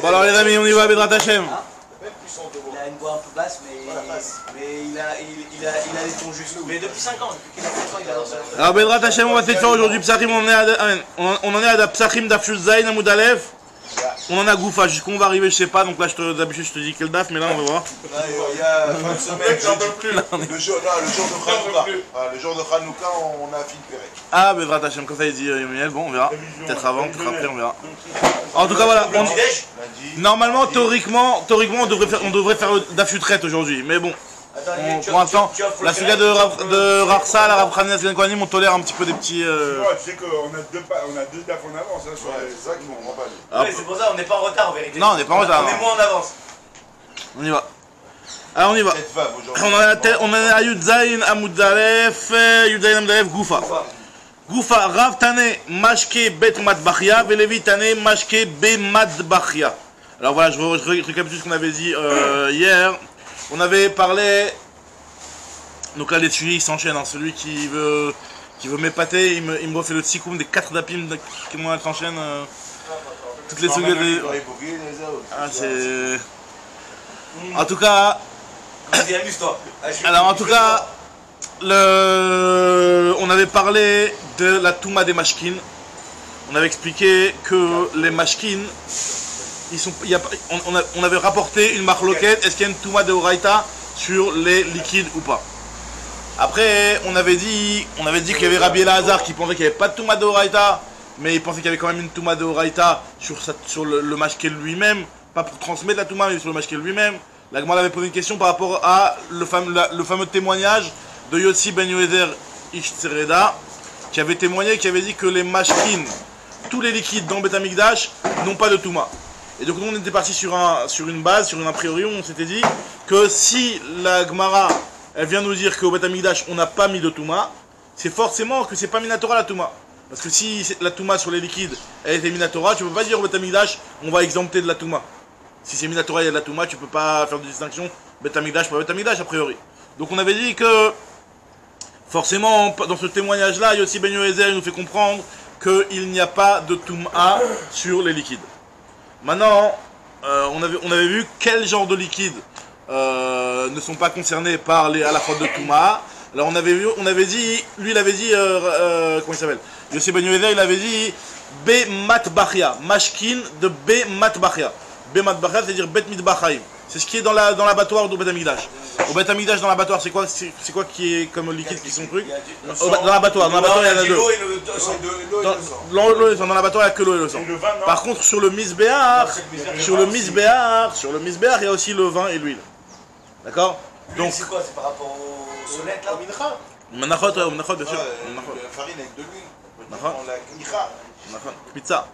Bon alors les amis, on y va, Bedrat Hashem. Il a une voix un peu basse, mais il a les tons justes. Mais depuis 5 ans, depuis qu'il a 5 ans, il a lancé la. Alors Bedrat Hashem, on va essayer de faire aujourd'hui Psachim, on en est à Psachim Daf Zayin Amud Aleph. On en a Goufa, jusqu'où on va arriver, je sais pas, donc là d'habitude je te dis quel daf, mais là on va voir. Il y a fin de semaine, j'en peux plus. Le jour de Hanouka, le jour de Hanouka, on a fini Pérec. Ah, Bedrat Hashem, comme ça il dit Yomiel, bon on verra. Peut-être avant, peut-être après, on verra. En tout cas voilà, normalement, théoriquement on devrait faire le daf Utrecht aujourd'hui, mais bon. Pour l'instant, la suga de Rarsa, la Rav Hanines Kohanim, on tolère un petit peu des petits. Tu sais qu'on a deux daf en avance, hein, c'est ça qui m'en rend pas. Ouais, c'est pour ça, on n'est pas en retard en vérité. Non, on n'est pas en retard. On est moins en avance. On y va. Alors on y va. On en est à Yudzaïn Amud Aleph, Yudzaïn Amud Aleph, Goufa. Goufa, Rav Tane, Mashke Bet Matbachia, Velevi Tane, Mashke Be Matbachia. Alors voilà, je récapitule ce qu'on avait dit hier. On avait parlé, donc là les sujets ils s'enchaînent, hein. Celui qui veut m'épater, il me refait le tsikoum des 4 dapim qui moi s'enchaînent toutes les secondes. Ah c'est... En tout cas... Vas-y, amuse-toi. Alors en tout cas, on avait parlé de la Touma des Mashkin. On avait expliqué que les Mashkin... on avait rapporté une marloquette, est-ce qu'il y a une Touma de Horaïta sur les liquides ou pas. Après, on avait dit qu'il y avait Rabbi Elazar qui pensait qu'il n'y avait pas de Touma de Horaïta, mais il pensait qu'il y avait quand même une Touma de Horaïta sur le mashkel lui-même, pas pour transmettre la Touma, mais sur le mashkel lui-même. La Gemara avait posé une question par rapport à le fameux témoignage de Yossi Ben Yoézer Ish Tsereda, qui avait témoigné, qui avait dit que les mashkin, tous les liquides dans Beth Amikdash, n'ont pas de Touma. Et donc nous on était parti sur une base, sur un priori, où on s'était dit que si la Gemara elle vient nous dire qu'au Beth Amikdash on n'a pas mis de Touma, c'est forcément que c'est pas Minatora la Touma. Parce que si la Touma sur les liquides elle était Minatora, tu peux pas dire au Beth Amikdash on va exempter de la Touma. Si c'est Minatora il y a de la Touma, tu peux pas faire de distinction Beth Amikdash par Beth Amikdash a priori. Donc on avait dit que forcément dans ce témoignage là, Yossi Ben Yoézer nous fait comprendre qu'il n'y a pas de Touma sur les liquides. Maintenant, on avait vu quel genre de liquides ne sont pas concernés par les halachot de Touma. Alors on avait dit, lui il avait dit, comment il s'appelle, Yossi Ben Yoézer, il avait dit Be Matbachia, Mashkin de Be Matbachia. Be Matbachia, c'est-à-dire Bet Mitbachaim. C'est ce qui est dans l'abattoir du Beth Amikdash. Au Beth Amikdash, dans l'abattoir, c'est quoi qui est comme liquide qui sont trucs? Dans l'abattoir, il y en a deux. Dans l'abattoir, il n'y a que l'eau et le sang. Par contre, sur le misbéar, il y a aussi le vin et l'huile. D'accord? Donc c'est quoi? C'est par rapport au solet là? Menachot, bien sûr. La farine avec de l'huile. La pizza.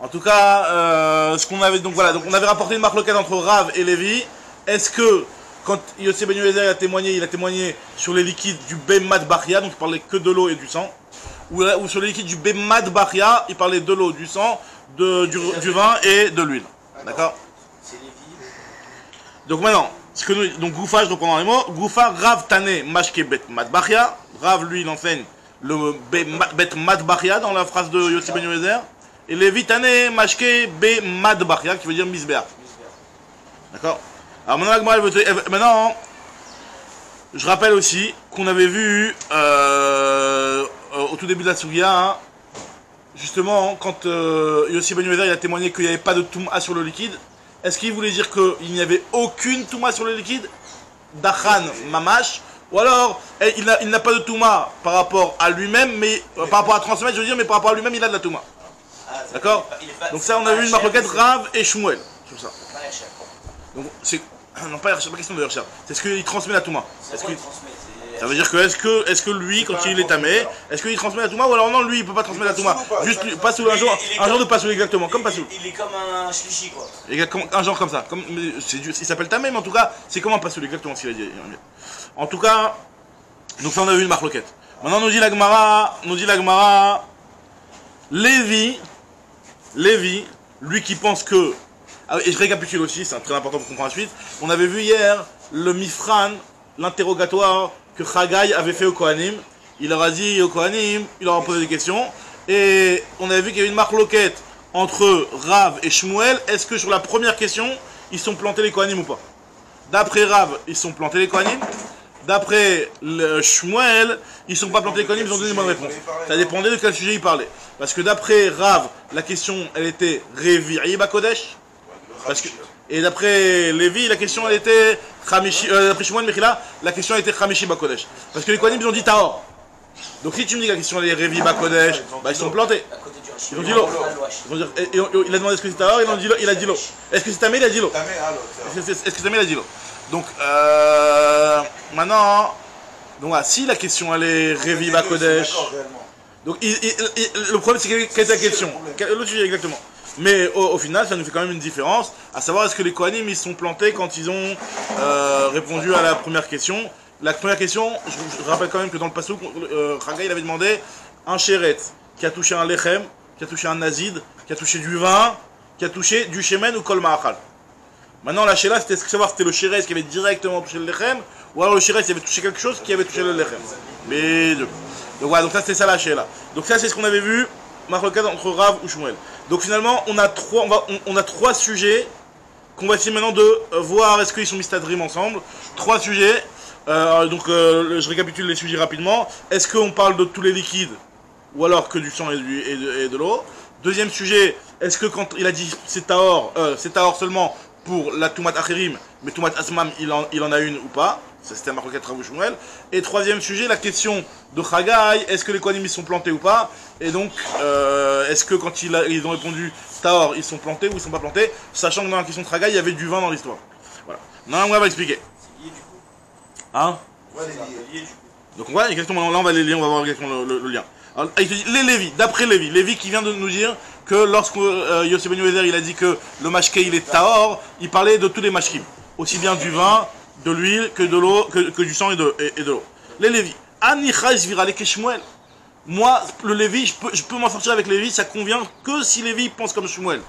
En tout cas, ce qu'on avait donc on avait rapporté une marloquette entre Rav et Lévi. Est-ce que quand Yossi Ben Yoézer a témoigné sur les liquides du Bemat Bachia, donc il parlait que de l'eau et du sang, ou sur les liquides du Bemat Bachia, il parlait de l'eau, du sang, du vin et de l'huile. D'accord? Donc maintenant, donc Goufa, je reprends dans les mots. Goufa, Rav Tane Mashke Bet Matbachia. Rav lui il enseigne le Bet Matbachia dans la phrase de Yossi Ben Yoézer. Et Lévi Tane Mashke Be Matbachia qui veut dire misbéar. D'accord? Alors maintenant, je rappelle aussi qu'on avait vu au tout début de la Sugia, hein, justement, quand Yossi Ben Yoézer a témoigné qu'il n'y avait pas de Touma sur le liquide, est-ce qu'il voulait dire qu'il n'y avait aucune Touma sur le liquide? Dachan Mamash. Ou alors, il n'a pas de Touma par rapport à lui-même, mais par rapport à transmettre, je veux dire, mais par rapport à lui-même, il a de la Touma. D'accord? Donc ça, on a vu une marloquette Rav et Shmuel sur ça. Donc c'est... Non, pas question de Hershab. C'est ce qu'il transmet la Touma. Ça veut dire que est-ce que lui, quand il est tamé, est-ce qu'il transmet la Touma ou alors non, lui il peut pas transmettre la Touma. Juste Passoul, un genre de Passoul exactement, comme Passoul. Il est comme un shlishi quoi. Un genre comme ça. Il s'appelle tamé, mais en tout cas, c'est comme un Passoul exactement ce qu'il a dit. En tout cas, donc ça on a vu une marloquette. Maintenant nous dit la Gemara, Lévi, lui qui pense que... Et je récapitule aussi, c'est très important pour comprendre la suite. On avait vu hier le Mifran, l'interrogatoire que Chagai avait fait au Kohanim. Il leur a dit au Kohanim, il leur a posé des questions. Et on avait vu qu'il y avait une marloquette entre Rav et Shmuel, est-ce que sur la première question, ils sont plantés les Kohanim ou pas? D'après Rav, ils sont plantés les Kohanim. D'après Shmuel, ils sont pas plantés les Kohanim, ils ont donné une bonne réponse. Ça dépendait de quel sujet ils parlaient. Parce que d'après Rav, la question, elle était Revi'i Bakodesh. Et d'après Lévi, la question, elle était Chamishi. D'après Shmuel Mechila, la question, elle était Chamishi Bakodesh. Parce que les Kohanim, ils ont dit Tahor. Donc si tu me dis que la question, elle est Revi'i Bakodesh, bah ils sont plantés. Ils ont dit l'eau. Il a demandé est-ce que c'est Tahor, il a dit l'eau. Est-ce que c'est Tamé, il a dit l'eau. Est-ce que c'est Tamé, il a dit l'eau. Donc, maintenant, donc voilà, si la question elle est Revi'i Bakodesh, donc le problème c'est quelle est la question, l'autre sujet exactement. Mais au final, ça nous fait quand même une différence, à savoir est-ce que les Kohanim ils sont plantés quand ils ont répondu à la première question. La première question, je rappelle quand même que dans le Passouk, Chagai il avait demandé un Sheret qui a touché un Lechem, qui a touché un Nazid, qui a touché du vin, qui a touché du Shemen ou Kol Ma'achal. Maintenant, la Sheila, c'était savoir si c'était le Shérez qui avait directement touché le Lechem, ou alors le Shérez qui avait touché quelque chose qui avait touché le Lechem. Mais deux. Donc voilà, donc ça c'était ça la Sheila. Donc ça c'est ce qu'on avait vu, Marlokat entre Rav ou Shmuel. Donc finalement, on a trois sujets qu'on va essayer maintenant de voir est-ce qu'ils sont mistadrim ensemble. Trois sujets. Je récapitule les sujets rapidement. Est-ce qu'on parle de tous les liquides, ou alors que du sang et de l'eau? Deuxième sujet, est-ce que quand il a dit c'est Tahor seulement pour la Toumat Acherim, mais Toumat Asmam, il en a une ou pas? Ça c'était un Marlokat Rav ou Shmuel. Et troisième sujet, la question de Chagai, est-ce que les Kohanim sont plantés ou pas? Et donc, est-ce que quand ils ont répondu Tahor, ils sont plantés ou ils sont pas plantés? Sachant que dans la question de Chagai, il y avait du vin dans l'histoire. Voilà. Maintenant, on va expliquer. Hein? Donc voilà, exactement, là on va les lier, on va voir exactement le lien. Alors, il te dit, les Lévi, d'après Lévi qui vient de nous dire que lorsque Yosef Ben Yoézer il a dit que le mashké il est Tahor, il parlait de tous les mashkim, aussi bien du vin, de l'huile, que de l'eau, que du sang et de l'eau. Les Lévi, Anichais virale Shmuel. Moi, le Lévi, je peux m'en sortir avec Lévi, ça convient que si Lévi pense comme Shmuel.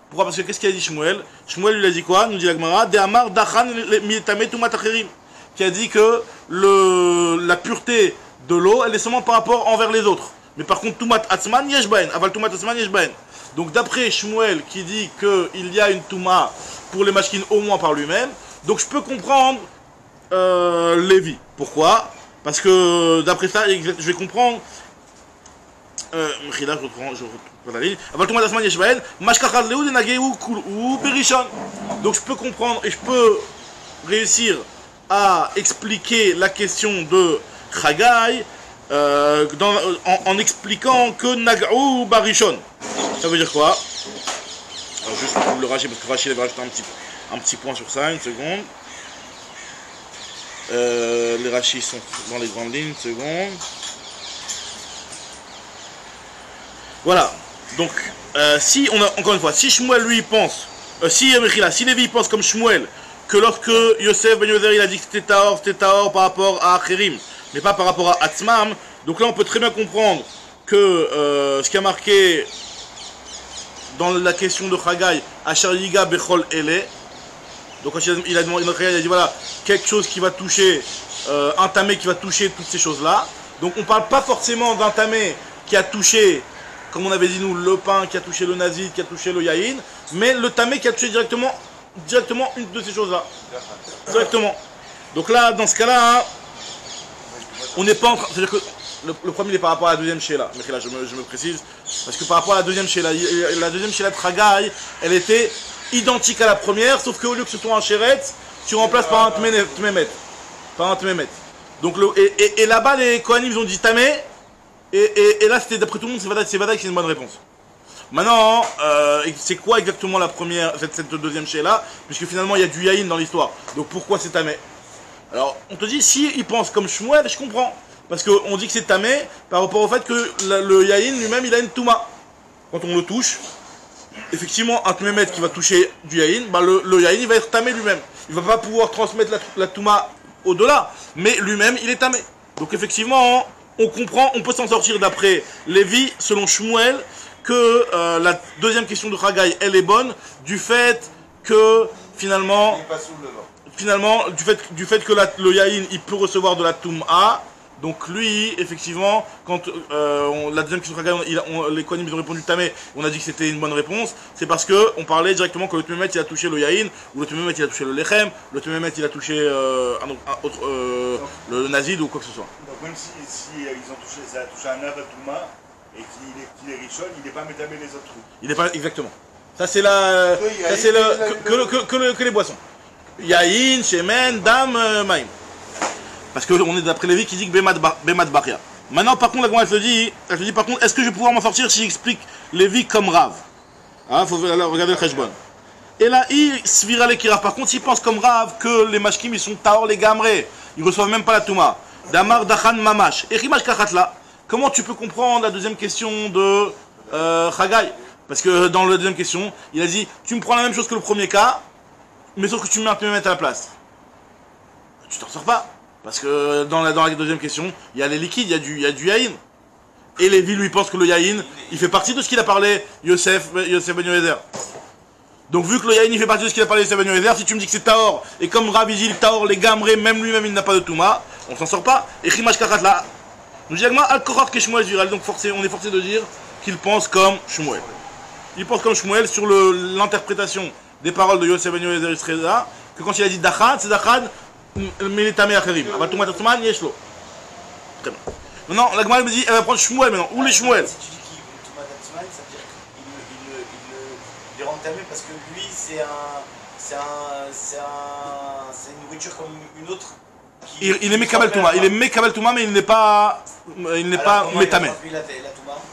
Pourquoi? Parce que qu'est-ce qu'il a dit Shmuel? Shmuel lui a dit quoi? Nous dit la Gemara, De Amar Dachan Miltame Tumat Acherim, qui a dit que la pureté de l'eau, elle est seulement par rapport envers les autres. Mais par contre, Tumat Atzman Yeshbaen, Aval Tumat Atzman Yeshbaen. Donc d'après Shmuel qui dit qu'il y a une Touma pour les mashkin au moins par lui-même, donc je peux comprendre Lévi. Pourquoi? Parce que d'après ça, je vais comprendre. Je reprends la ligne. Donc je peux comprendre et je peux réussir à expliquer la question de Chagai en expliquant que Nag'ou Barishon. Ça veut dire quoi? Alors juste pour le Rashi, parce que Rashi avait rajouté un petit point sur ça, une seconde. Les Rashis sont dans les grandes lignes, une seconde. Voilà, donc si on a encore une fois, si Shmuel lui pense, si Lévi pense comme Shmuel, que lorsque Yosef Ben Yoézer il a dit que c'était Tahor par rapport à Acherim, mais pas par rapport à Atzmam, donc là on peut très bien comprendre que ce qui a marqué dans la question de Chagai, Asher Yiga Bechol Ele, donc quand il a dit voilà, quelque chose qui va toucher, un tamé qui va toucher toutes ces choses-là, donc on ne parle pas forcément d'un tamé qui a touché, comme on avait dit nous, le pain, qui a touché le nazid, qui a touché le yaïn, mais le tamé qui a touché directement une de ces choses-là. Directement. Donc là, dans ce cas-là, hein, on n'est pas en train... C'est-à-dire que le premier est par rapport à la deuxième Sheila. Mais là, je me précise. Parce que par rapport à la deuxième Sheila de Chagai, elle était identique à la première, sauf qu'au lieu que ce soit un Sheret, tu remplaces par un Tmemet. Par un Tmemet. Donc et là-bas, les Kohanim, ils ont dit Tamé. Et là, c'était d'après tout le monde, c'est Vadaï qui c'est une bonne réponse. Maintenant, c'est quoi exactement la première, cette deuxième Sheila? Puisque finalement, il y a du Yaïn dans l'histoire. Donc pourquoi c'est Tamé? Alors, on te dit, si il pense comme Shmuel, je comprends. Parce qu'on dit que c'est Tamé par rapport au fait que le Yaïn lui-même, il a une Touma. Quand on le touche, effectivement, un Tmemet qui va toucher du Yaïn, bah, le Yaïn, il va être Tamé lui-même. Il ne va pas pouvoir transmettre la Touma au-delà, mais lui-même, il est Tamé. Donc effectivement, on comprend, on peut s'en sortir d'après Lévi, selon Shmuel, que la deuxième question de Chagai, elle est bonne, du fait que finalement, du fait que le Yaïn, il peut recevoir de la Touma, Donc lui, effectivement, quand la deuxième question les Kohanim ils ont répondu tamé, on a dit que c'était une bonne réponse, c'est parce que on parlait directement que le Tmemet il a touché le Yahin, ou le Tmemet il a touché le Lechem, le Tmemet il a touché le Nazid ou quoi que ce soit. Donc même si ils ont touché, ça a touché un Avatouma et qu'il est Richon, il n'est pas métamé les autres trucs. Il n'est pas exactement. Ça c'est la, ça c'est que les boissons. Yahin, Shemen, Dam, Maïm. Parce qu'on est d'après Lévi qui dit que Bemad Baria. Maintenant, par contre, la Gemara elle te dit par contre, est-ce que je vais pouvoir m'en sortir si j'explique Lévi comme Rav? Il faut regarder le Cheshbon. Et là, il svira les Kira. Par contre, il pense comme Rav que les Mashkim, ils sont Taor les Gamré. Ils reçoivent même pas la Touma. Damar Dachan Mamash. Et Rimash Kachatla. Comment tu peux comprendre la deuxième question de Chagai? Parce que dans la deuxième question, il a dit, tu me prends la même chose que le premier cas, mais sauf que tu me mets un peu à la place. Tu t'en sors pas. Parce que dans la deuxième question, il y a les liquides, il y a du Yahin. Et Lévi lui pense que le Yahin, il fait partie de ce qu'il a parlé, Yosef Ben Yoézer. Donc vu que le Yahin il fait partie de ce qu'il a parlé, Yosef Ben Yoézer, si tu me dis que c'est Taor, et comme Rav dit le Taor, les Gamré, même lui-même il n'a pas de Touma, on s'en sort pas. Et Chimash Kachat là, nous dit Al-Korach que Shmuel viral, donc on est forcé de dire qu'il pense comme Shmuel. Il pense comme Shmuel sur l'interprétation des paroles de Yosef Ben Yoézer Israël, que quand il a dit Dachan, c'est Dachan. Mais il est tamé acherim. Avatum Atatman, yeshlo. Très bien. Maintenant, la Gemara me dit, elle va prendre Shmuel maintenant. Où les Shmuel? Si tu dis qu'il Avatum Atatman, ça veut dire qu'il rend tamé parce que lui, c'est une nourriture comme une autre. Il est Mekabel Touma. Il est Mekabel Touma, mais il n'est pas Metamé.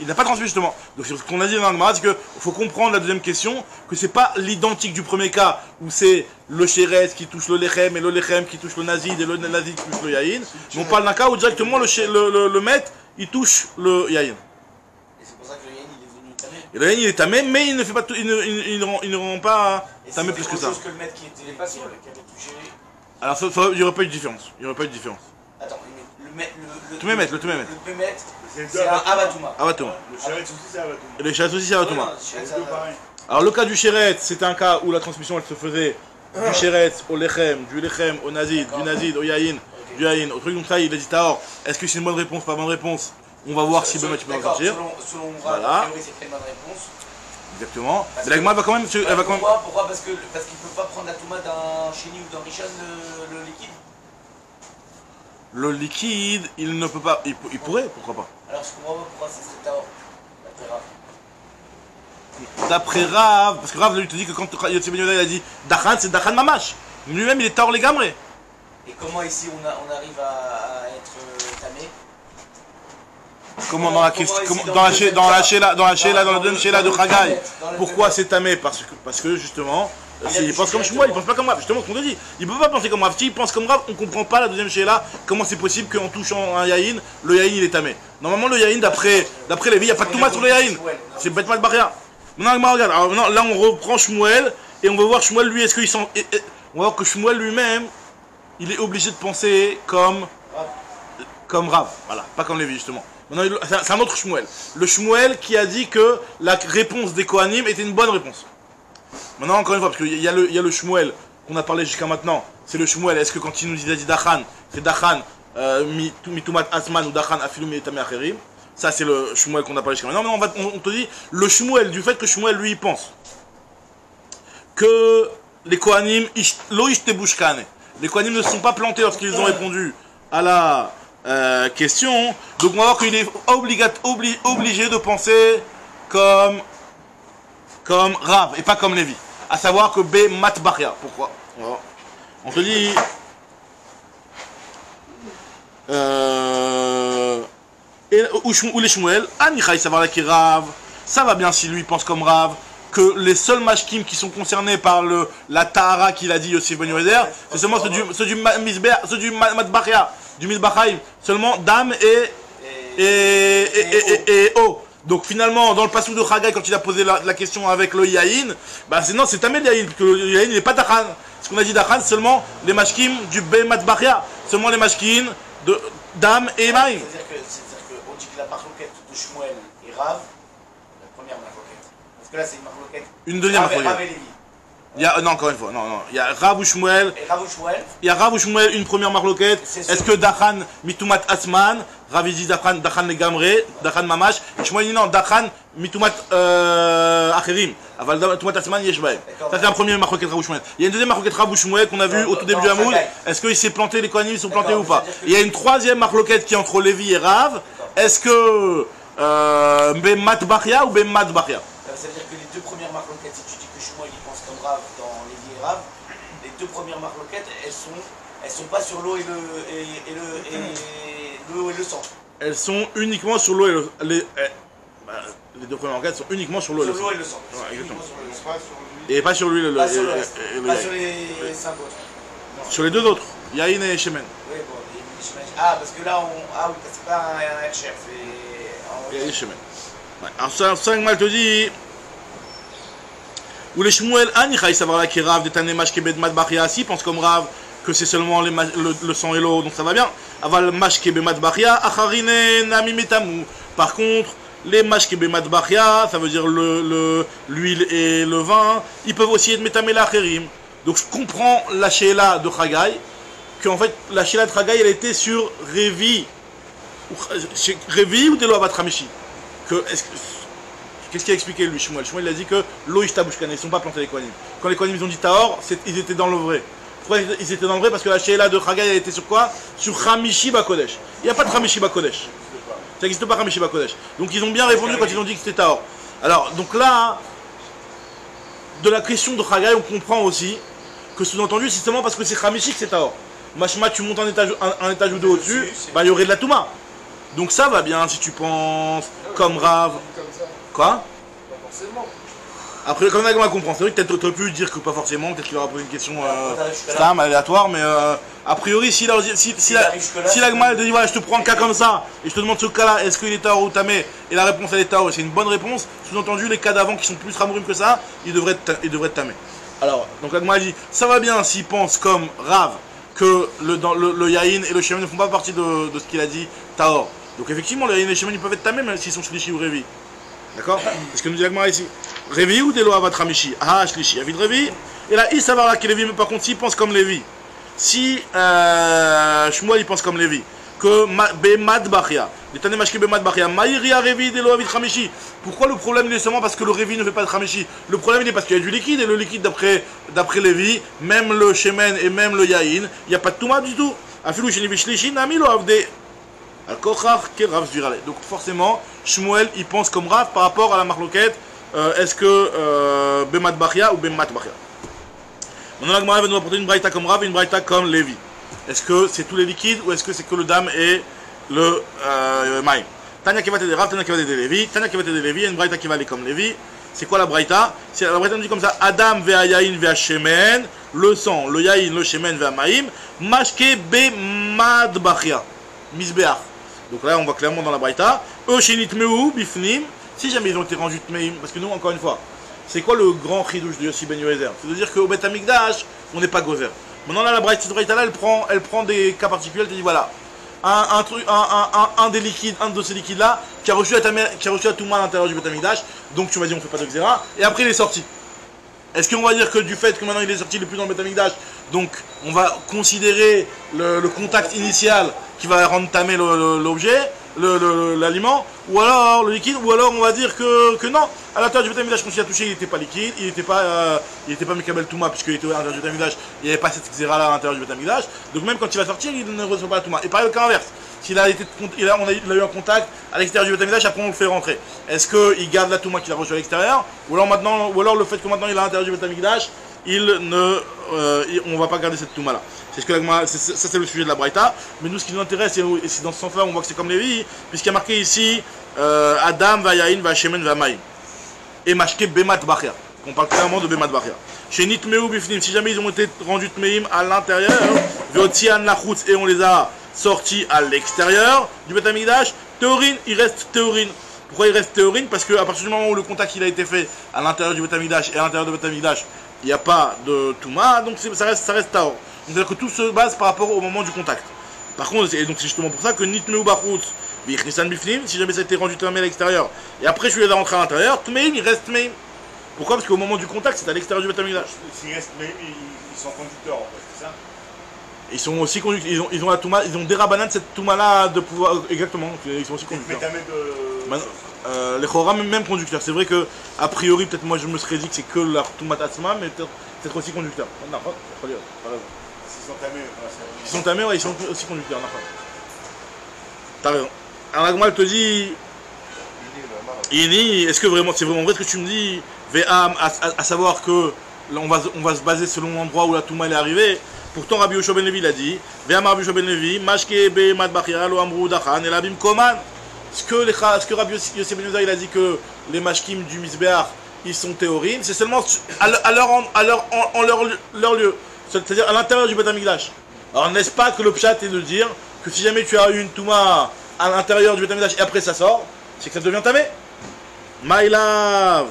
Il n'a pas transmis justement. Donc ce qu'on a dit dans la Gemara, c'est qu'il faut comprendre la deuxième question, que c'est pas l'identique du premier cas, où c'est le Shéret qui touche le Lechem, et le Lechem qui touche le Nazid, et le Nazid qui touche le Yahin. On parle d'un cas où directement le Maître, il touche le Yahin. Et c'est pour ça que le Yahin, il est devenu tamé. Et le Yahin, il est tamé, mais il ne fait pas il ne rend pas tamé plus que ça. Que le Maître qui était pas sûr, qui avait touché. Alors il n'y aurait pas eu de différence. Il n'y aurait pas eu de différence. Attends, le Tmemet. C'est un Avatouma. Avatouma. Le Shéret aussi, c'est Avatouma. Et le Shéret aussi, c'est Avatouma. C'est deux pareils. Alors le cas du Shéret, c'est un cas où la transmission elle se faisait du Shéret au Lechem, du Lechem au Nazid, du Nazid au Yahin, du Yahin au truc. Donc ça, il a dit Taor. Est-ce que c'est une bonne réponse, pas bonne réponse? On va voir si Bemet tu peux en sortir. Selon voilà. c'est une bonne réponse. Exactement. Mais la Gemara va quand même. Pourquoi parce qu'il ne peut pas prendre la Touma d'un Chéni ou d'un Richon, le liquide. Le liquide, il ne peut pas. Il pourrait, pourquoi pas. Alors je comprends pas pourquoi c'est Taor, d'après Rav, parce que Rav lui te dit que quand Yosef Ben Yoézer il a dit Dachan, c'est Dachan Mamash. Lui-même il est Taor les Gamré. Et comment ici on arrive à être tamé? Comment dans la question, dans la Sheila de Chagai. Pourquoi c'est tamé? Parce que justement, il pense comme Shmuel, il pense pas comme Rav. Justement, ce qu'on te dit, il peut pas penser comme Rav. Si il pense comme Rav, on comprend pas la deuxième Sheila. Comment c'est possible qu'en touchant un Yahin, le Yahin il est tamé? Normalement le Yahin d'après Lévi, il n'y a pas de Touma sur le Yahin. C'est Betmal Baria. Maintenant, regarde. Alors maintenant, là on reprend Shmuel et on va voir Shmuel lui, est-ce qu'il sent. On va voir que Shmuel lui-même, il est obligé de penser comme Rav. Voilà, pas comme Lévi justement. Maintenant, c'est un autre Shmuel. Le Shmuel qui a dit que la réponse des Kohanim était une bonne réponse. Maintenant, encore une fois, parce qu'il y a le Shmuel qu'on a parlé jusqu'à maintenant. C'est le Shmuel. Est-ce que quand il nous dit Dachan, c'est Dachan mitumat asman ou Dachan afilu mitamé acherim? Ça, c'est le Shmuel qu'on a parlé jusqu'à maintenant. Mais on te dit le Shmuel, du fait que Shmuel, lui, il pense que les Kohanim, lo ishtebushkane. Les Kohanim ne se sont pas plantés lorsqu'ils ont répondu à la question. Donc on va voir qu'il est obligé de penser comme Rav et pas comme Lévi. À savoir que B mat baria. Pourquoi? On te dit ou les Shmuel, Anichai savoir la qui Rav. Ça va bien si lui pense comme Rav. Que les seuls mashkim qui sont concernés par la tahara qu'il a dit Yosef Ben Yoézer, c'est seulement ceux du Matbachia, du Mizbachaim, seulement Dam et O. Donc finalement, dans le passou de Chagai, quand il a posé la question avec le Yahin, bah c'est Tamé le Yahin, parce que le Yahin il n'est pas Dachan. Ce qu'on a dit Dachan, seulement les mashkim du Be Matbachia, seulement les mashkim de Dam et Maïm. C'est-à-dire qu'on dit que la marloquette de Shmuel et Rav, la première marloquette. Parce que là, c'est une marloquette. Une deuxième marloquette. Rav et Lévi. Non, encore une fois, non. Il y a Rav ou Shmuel. Et Rav ou Shmuel. Il y a Rav ou Shmuel, une première marloquette. Est-ce que Dachan mitumat asman, Rav dit Dachan legamre, Dachan mamash. Shmuel dit non, Dachan mitumat acherim. Aval mitumat asman yesh bahem. Ça c'est un premier marloquette Rav ou Shmuel. Il y a une deuxième marloquette Rav ou Shmuel qu'on a vu au tout début du Hamoud. Est-ce qu'il s'est planté, les Kohanim sont plantés ou pas? Il y a une troisième marloquette qui est entre Lévi et Rav. Est-ce que Bemat Bachia ou Bemat Bachia? Ça veut dire que les deux premières marloquettes, si tu dis que Shmuel il pense comme Rav dans Lévi et Rav, les deux premières marloquettes, elles sont pas sur l'eau et le sang. Elles sont uniquement sur l'eau et le les deux premières marloquettes sont uniquement sur l'eau et le sang. Sur l'eau et le sang. Ouais, exactement. Pas sur lui. Et pas sur lui Pas sur le reste. Pas Yahin. sur les 5 autres. Sur les deux autres, Yahin et Shemen. Oui, bon, ah, parce que là, ah oui, c'est pas un Hercher, c'est... Yahin et Shemen. Ouais. Alors ça, Mal te dit... Ou les Shmuel Anicha, il savoir là qui est Rav, des Tanemash qui est Bedmat Bachia, si pense comme Rav que c'est seulement le sang et l'eau, donc ça va bien. Aval Mash qui est Bemat Bachia, Acharine Nami Metamu. Par contre, les Mash qui est Bemat Bachia, ça veut dire l'huile et le vin, ils peuvent aussi être Metamé l'Acherim. Donc je comprends la Sheila de Chagai, qu'en fait la Sheila de Chagai elle était sur Révi. Révi ou Delo Abat Ramishi. Qu'est-ce qu'il a expliqué lui, Shmuel? Shmuel il a dit que l'eau ishtabushkan, ils ne sont pas plantés les Kohanim. Quand les Kohanim ils ont dit Tahor, ils étaient dans le vrai. Pourquoi ils étaient dans le vrai? Parce que la Sheila de Chagai elle était sur quoi? Sur Hamishi Bakodesh. Il n'y a pas de Hamishi Bakodesh. Ça n'existe pas Hamishi Bakodesh. Donc ils ont bien répondu quand ils ont dit que c'était Tahor. Alors, donc là, de la question de Chagai, on comprend aussi que sous-entendu, c'est seulement parce que c'est Hamishi que c'est Tahor. Mashma, tu montes un étage ou deux au-dessus, bah il y aurait de la Touma. Donc ça va bien si tu penses comme Rav. Quoi? Pas forcément. Après, comme Nagma comprend, c'est vrai que tu aurais pu dire que pas forcément, peut-être qu'il aura posé une question aléatoire, mais a priori, si l'Agma te dit voilà, je te prends un cas comme ça, et je te demande ce cas-là, est-ce qu'il est Tahor ou Tamé, et la réponse elle est Tahor, et c'est une bonne réponse, sous-entendu, les cas d'avant qui sont plus ramourim que ça, ils devraient être Tamé. Alors, donc l'Agma dit, ça va bien s'il pense comme Rav, que le Yahin et le Shemen ne font pas partie de ce qu'il a dit, Tahor. Donc effectivement, le Yahin et le Shemen ils peuvent être Tamé, même s'ils sont Shlishi ou Révi. D'accord? C'est ce que nous dit l'Agma ici. Révi ou Delo Avat Ramishi? Ah, Shlishi, Avid Révi. Et là, il savoir là que Lévi, mais par contre, s'il pense comme Lévi, si Shmuel il pense comme Lévi, que Bemad Bachia, les Tanemashki Bemad Bachia, Maïria Révi Delo Avid Ramishi. Pourquoi le problème il est seulement parce que le Révi ne fait pas de Ramishi? Le problème il est parce qu'il y a du liquide, et le liquide d'après Lévi, même le Shemen et même le Yahin, il n'y a pas de Touma du tout. Afilou Shenivi Shlishi, Nami Lo Avde. Donc forcément, Shmuel il pense comme Rav par rapport à la marloquette. Est-ce que Bemat Bachia ou Bemat Bachia? Maintenant la Gemara va nous apporter une braïta comme Rav et une braïta comme Lévi. Est-ce que c'est tous les liquides ou est-ce que c'est que le dam et le maïm? Tanya qui va t'aider Rav, Tanya qui va t'aider Lévi, Tanya qui va t'aider Lévi, et une braïta qui va aller comme Lévi. C'est quoi la braïta? La braïta nous dit comme ça: Adam vea yahin vea shemen, le sang, le yahin, le shemen vea maïm, mashke Bemat Bachia, misbeach. Donc là, on voit clairement dans la braïta, Oshinitmeu bifnim, si jamais ils ont été rendus tmeim, parce que nous, encore une fois, c'est quoi le grand chidouche de Yossi Ben Yoézer? C'est de dire qu'au Bet Amikdash, on n'est pas gozer. Maintenant là, la braïta là, elle prend des cas particuliers, elle te dit voilà, un des liquides, un de ces liquides là, qui a reçu la Touma à l'intérieur du Bet Amikdash, donc tu m'as dit on fait pas de xéra, et après il est sorti. Est-ce qu'on va dire que du fait que maintenant il est sorti, il est plus dans le Bet Amikdash, donc on va considérer le contact initial qui va rendre tamé l'objet, l'aliment, ou alors le liquide, ou alors on va dire que non, à l'intérieur du Bet Amikdash, quand il a touché, il n'était pas liquide, il n'était pas Mikabel Touma, puisqu'il était à l'intérieur du Bet Amikdash, il n'y avait pas cette xéra là à l'intérieur du Bet Amikdash, donc même quand il va sortir, il ne reçoit pas la Touma. Et pareil, le cas inverse, s'il a eu un contact à l'extérieur du Bet Amikdash, après on le fait rentrer. Est-ce qu'il garde la Touma qu'il a reçue à l'extérieur, ou alors le fait que maintenant il est à l'intérieur du Bet Amikdash, on ne va pas garder cette Touma là. C'est ce que ça c'est le sujet de la Braïta. Mais nous ce qui nous intéresse, et c'est dans ce sens là on voit que c'est comme Lévi, puisqu'il y a marqué ici Adam va yahin va shemen va maïm. Et mashke Bemat Bachia. On parle clairement de Bemat Bachia. Chez Nitmeu bifnim, si jamais ils ont été rendus tmeim à l'intérieur, Veotian lachutz, et on les a sortis à l'extérieur du Bet Amikdash, théorine, il reste théorine. Pourquoi il reste théorine? Parce qu'à partir du moment où le contact il a été fait à l'intérieur du Bet Amikdash et à l'intérieur du Bet Amikdash, il n'y a pas de Touma, donc ça reste Tahor. C'est-à-dire que tout se base par rapport au moment du contact. Par contre, et donc c'est justement pour ça que Nitmeu Bachutz, Bichnisan Bifnim, si jamais ça a été rendu Tmeim à l'extérieur, et après je lui ai rentré à l'intérieur, Tmeim, il reste Tmeim. Pourquoi? Parce qu'au moment du contact, c'est à l'extérieur du Beth Amikdash. S'ils restent même, ils sont conducteurs en fait, c'est ça? Ils sont aussi conducteurs, ils ont la Touma, ils ont des rabanan de cette Touma-là de pouvoir. Exactement, ils sont aussi conducteurs. Les Chora, même conducteurs. C'est vrai que, a priori, peut-être moi je me serais dit que c'est que leur Touma Tatsma, mais peut-être aussi conducteurs. Non, pas dire. S'ils sont tamés, ils sont tamés, ouais, ils sont aussi conducteurs. T'as raison. Alors la Gemara, elle te dit. Ini, est-ce que vraiment, c'est vraiment vrai ce que tu me dis? À savoir que là, on va se baser selon l'endroit où la Touma est arrivée. Pourtant, Rabbi Yoshua ben Levi l'a dit. Ve'amar Rabbi Yoshua ben Levi, mashke be madbachira lo amrou dachan el abim koman. Ce que Rabbi Yoshua ben Levi il a dit que les mashkim du Misbéach ils sont théorim, c'est seulement en leur lieu, c'est-à-dire à l'intérieur du Beth Amikdash. Alors n'est-ce pas que le pshat est de dire que si jamais tu as une Touma à l'intérieur du Beth Amikdash et après ça sort, c'est que ça devient tamé. Maïlav,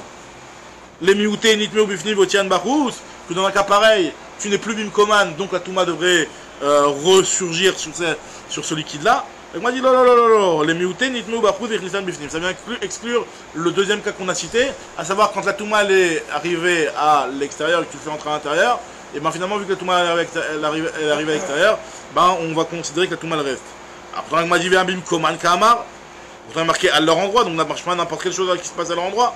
les mioutés nitmeu bifni votian bachous, que dans un cas pareil, tu n'es plus bimkoman, donc la Touma devrait ressurgir sur ce liquide-là. Et moi, dit non, les mioutés nitmeu bachous et christian bifnim. Ça vient exclure le deuxième cas qu'on a cité, à savoir quand la Touma elle est arrivée à l'extérieur et que tu le fais entrer à l'intérieur, et ben finalement, vu que la Touma elle arrive à l'extérieur, ben on va considérer que la Touma elle reste. Après, on m'a dit un bimkoman kamar. Vous avez marqué à leur endroit, donc on ne marche pas n'importe quelle chose qui se passe à leur endroit.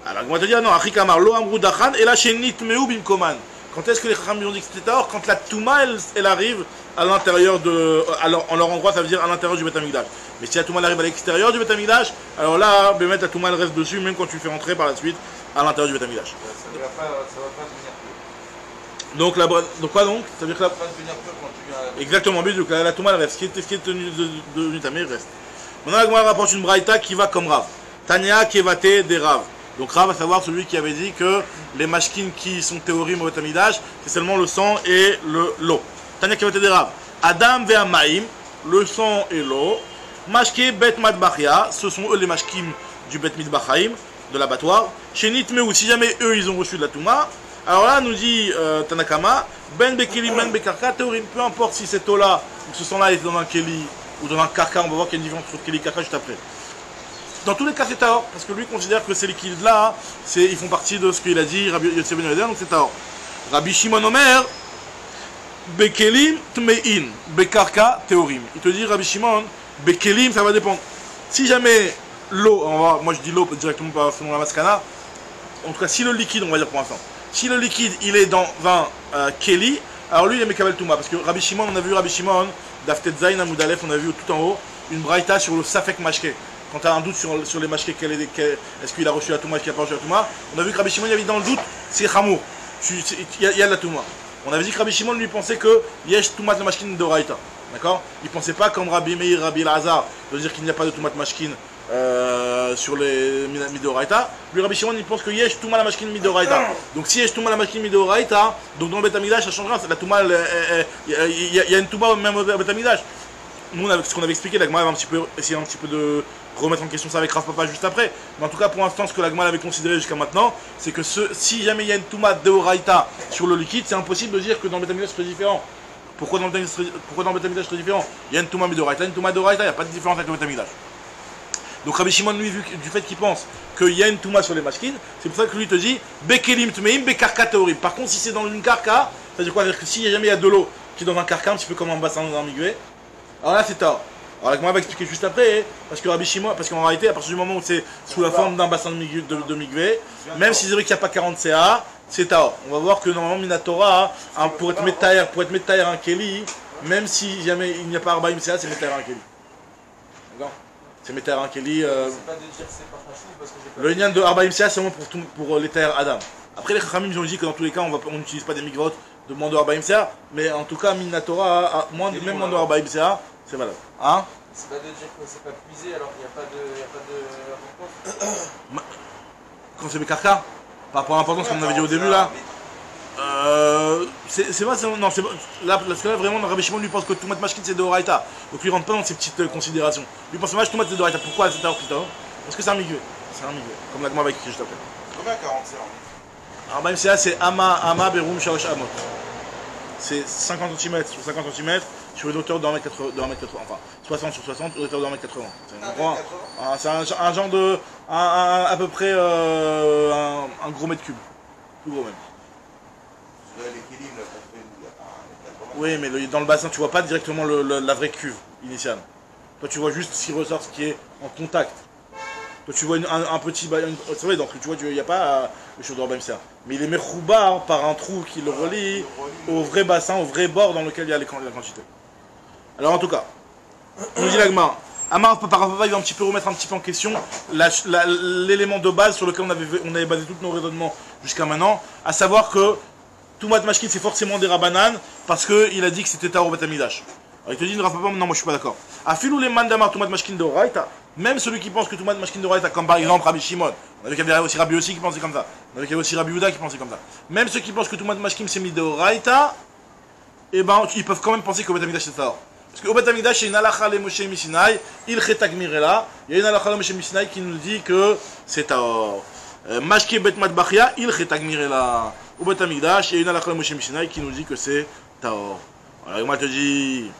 Alors, on va te dire, non, Achikamar, lo amrou dachan, et là, chez Nitmeu bimkoman. Quand est-ce que les Chacham ont dit que c'était tard? Quand la Touma, elle arrive à l'intérieur en leur endroit, ça veut dire à l'intérieur du Beth Amikdash. Mais si la Touma arrive à l'extérieur du Beth Amikdash, alors là, la Touma, elle reste dessus, même quand tu le fais rentrer par la suite à l'intérieur du Beth Amikdash. Ça va pas devenir pur. Donc quoi donc? Ça veut dire que Ça va pas devenir pur quand tu viens. exactement, bidou, la Touma, elle reste. Ce qui est devenu tamé, il reste. Maintenant, la Gemara rapporte une braïta qui va comme Rav. Tanya kevate des Rav. Donc Rav, à savoir celui qui avait dit que les mashkin qui sont théorim au Beth Amikdash, c'est seulement le sang et l'eau. Tanya kevate des Rav. Adam ve'amaim, le sang et l'eau. Mashke bet madbachia, ce sont eux les mashkim du bet midbachaim, de l'abattoir. Chez Nitmeu, si jamais eux ils ont reçu de la Touma, alors là nous dit Tanakama, ben bekelim ben bekarka théorim, peu importe si cette eau-là, ce sang-là est dans un keli ou dans un karka, on va voir qu'il y a une différence entre keli et karka juste après. Dans tous les cas, c'est Tahor, parce que lui considère que ces liquides-là, ils font partie de ce qu'il a dit, Rabbi Yossef ben Yoder, donc c'est Tahor. Rabbi Shimon Omer, Bekelim Tmein, Bekarka Théorim. Il te dit, Rabbi Shimon, Bekelim, ça va dépendre. Si jamais l'eau, moi je dis l'eau directement selon la maskana, en tout cas, si le liquide, on va dire pour l'instant, si le liquide il est dans un keli, alors lui il est Mekabel Touma, parce que Rabbi Shimon, on a vu Rabbi Shimon, Daftet Zayin Amoudalef, on a vu tout en haut, une braïta sur le Safek Mashke. Quand tu as un doute sur les mashkés, est-ce qu'il a reçu la Touma, est-ce qu'il n'a pas reçu la Touma, on a vu que Rabbi Shimon il avait dans le doute, c'est Chamour, il y a de la Touma. On avait dit que Rabbi Shimon lui pensait que Yesh Toumat le Mashkin de Raïta. D'accord? Il ne pensait pas comme Rabbi Meir, Rabbi Lazar, de dire qu'il n'y a pas de Toumat Mashkin sur les Midoraita. Lui, Rabbi Shimon, il pense que Yesh Toumat la Mashkin Midoraita. Donc si Yesh Toumat la Mashkin Midoraita, donc dans le Beth Amikdash, ça change rien. La Touma, il y a une Touma même au Beth Amikdash. Nous, avec ce qu'on avait expliqué, la Gemara va essayer un petit peu de remettre en question ça avec Rav Papa juste après. Mais en tout cas, pour l'instant, ce que la Gemara avait considéré jusqu'à maintenant, c'est que si jamais il y a une Touma Deoraita sur le liquide, c'est impossible de dire que dans le Beth Amikdash c'est différent. Pourquoi dans le Beth Amikdash c'est différent? Il y a une Touma Midoraita, une Touma Deoraita, il n'y a pas de différence avec le Beth Amikdash. Donc Rabbi Shimon, lui, du fait qu'il pense qu'il y a une Touma sur les mashkin, c'est pour ça que lui te dit Bekelim Tmeim, Bekarka Teorim. Par contre, si c'est dans une karka, ça veut dire quoi? C'est-à-dire que si jamais il y a de l'eau qui est dans un karka, un petit peu comme un bassin dans un migvé, alors là c'est tard. Alors la Gemara va expliquer juste après, parce que Rabbi Shimon, parce qu'en réalité, à partir du moment où c'est sous la forme d'un bassin de migvé, même si c'est vrai qu'il n'y a pas 40 CA, c'est tard. On va voir que normalement Minatora, pour être métaïr un Keli, même si jamais il n'y a pas Arbaïm CA, c'est métaïr un Keli. D'accord? C'est métaïr un Keli. C'est pas de dire que c'est pas facile parce que j'ai pas. Le lien de Arbaïm CA, c'est vraiment pour les taïrs Adam. Après les Chachamim, ils ont dit que dans tous les cas, on n'utilise pas des migvotes de moins de Arbaïm CA, mais en tout cas, Minatora, même moins de Arbaïm CA, c'est valable. Hein? C'est pas de dire que c'est pas puisé alors qu'il n'y a pas de rencontre. Quand c'est Bekarka, par rapport à l'importance qu'on avait dit au début là, c'est pas, non, c'est là, parce que là vraiment Rabbi Shimon lui pense que Toumat Mashkin c'est de Horaïta, donc lui rentre pas dans ces petites considérations. Lui pense que Toumat c'est de Horaïta, pourquoi c'est tard plutôt? Parce que c'est un migvé, comme la Gemara va écrire juste après. Combien 40 CA? Alors même CA c'est Ama Berum Shalosh Amot. C'est 50 cm sur 50 cm, sur une hauteur de 1m80, enfin 60 sur 60, une hauteur de 1m80. C'est un genre de, à peu près un gros mètre cube, plus gros même. Oui, mais dans le bassin, tu vois pas directement la vraie cuve initiale. Toi, tu vois juste ce qui ressort, ce qui est en contact. Toi, tu vois un petit... C'est vrai, donc tu vois, il n'y a pas le chaudron BMCA. Mais il est mechoubar par un trou qui le relie au vrai bassin, au vrai bord dans lequel il y a la quantité. Alors, en tout cas, on dit l'agma. Amar, il va un petit peu remettre un petit peu en question l'élément de base sur lequel on avait basé tous nos raisonnements jusqu'à maintenant, à savoir que Toumat Mashkin c'est forcément des Rabbanan parce qu'il a dit que c'était Taro Betamidash. Alors il te dit, non, moi je suis pas d'accord. Afilou les mandamar Toumat Mashkin de Oraita, même celui qui pense que Toumat Mashkin de Oraita, comme par exemple Rabbi Shimon, on a vu qu'il y avait aussi Rabbi aussi qui pensait comme ça, on a vu qu'il y avait aussi Rabbi Yehuda qui pensait comme ça. Même ceux qui pensent que Toumat Mashkin c'est mis de Oraita, eh ben ils peuvent quand même penser qu'au Betamidash c'est Taro. Parce qu'au Betamidash, il y a une halakha le Moshe Misinaï, il chétak mirela, il y a une halakha le Moshe Misinaï qui nous dit que c'est Taor. Mashke Bet Matbachia, il chétak mirela. Au Betamidash, il y a une halakha le Moshe Misinaï qui nous dit que c'est Taor. Alors moi je te dis.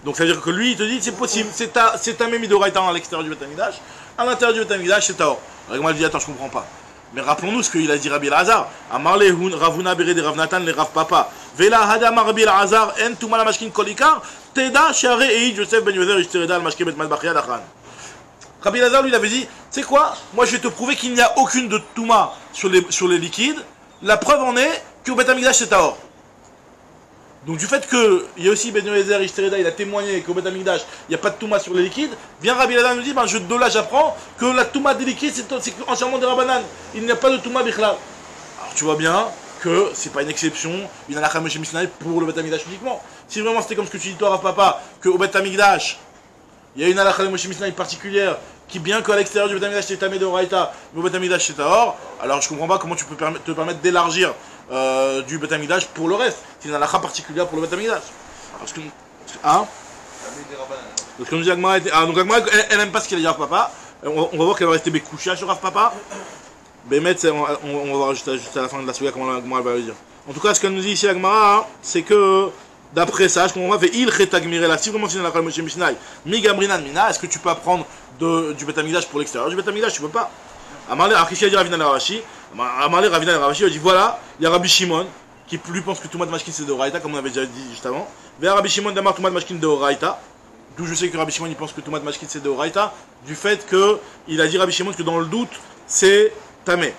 Donc ça veut dire que lui il te dit c'est possible, c'est un même midoraïta à l'extérieur du Betamidash, à l'intérieur du Betamidash c'est Taor. Alors moi je dis attends, je comprends pas. Mais rappelons-nous ce qu'il a dit Rabbi Elazar. Amarle Ravuna Bere de Ravnatan le Rav Papa. Vela Hadama Rabbi Elazar en Tumala Mashkin Kolikar. Teda Share Eid Joseph Ben Yozer Ishtereda al Mashke Bet Madbachia Dachan. Rabbi Elazar lui il avait dit, c'est quoi? Moi je vais te prouver qu'il n'y a aucune de Touma sur les liquides. La preuve en est qu'au Betamidash c'est Taor. Donc du fait qu'il y a aussi Ben Yozer Ishtereda, il a témoigné qu'au Betamidash il n'y a pas de Touma sur les liquides, bien Rabbi Elazar nous dit, de là j'apprends que la Touma des liquides c'est entièrement des Rabbanan. Il n'y a pas de Touma Bichlal. Alors tu vois bien que c'est pas une exception, une halakha Moshe Misinaï pour le Betamidash uniquement. Si vraiment c'était comme ce que tu dis toi Rav Papa, qu'au Betamidash il y a une halakha Moshe Misinaï particulière qui bien qu'à l'extérieur du Betamidash c'est Tamé de Oraïta, mais au Betamidash c'est Taor, alors je comprends pas comment tu peux te permettre d'élargir du Betamidash pour le reste. C'est une halakha particulière pour le Betamidash. Parce que... Hein? Donc comme dit Agmara, donc Agmara elle n'aime pas ce qu'il a dit Rav Papa. On va voir qu'elle va rester békoucha sur Rav Papa. Bémet, on va voir juste à la fin de la souga comment Agmara va le dire. En tout cas, ce qu'elle nous dit ici Agmara, c'est que d'après ça, je comprends pas, il chétak mirela. Si vraiment c'est une halakha Moshe Misinaï, mi gamrinan mina, est-ce que tu peux apprendre du Betamidash pour l'extérieur du Betamidash? Tu peux pas. Amarle, alors qu'est-ce qu'il a dit Ravina le Ravashi? Amarle, Ravina le Ravashi, il dit voilà, il y a Rabbi Shimon qui lui pense que Toumat Mashkin c'est de Oraïta, comme on avait déjà dit juste avant. Vers Rabbi Shimon d'Amar Toumat Mashkin de Oraïta. D'où je sais que Rabbi Shimon il pense que Toumat Mashkin c'est de Oraïta, du fait qu'il a dit Rabbi Shimon que dans le doute c'est Tamé.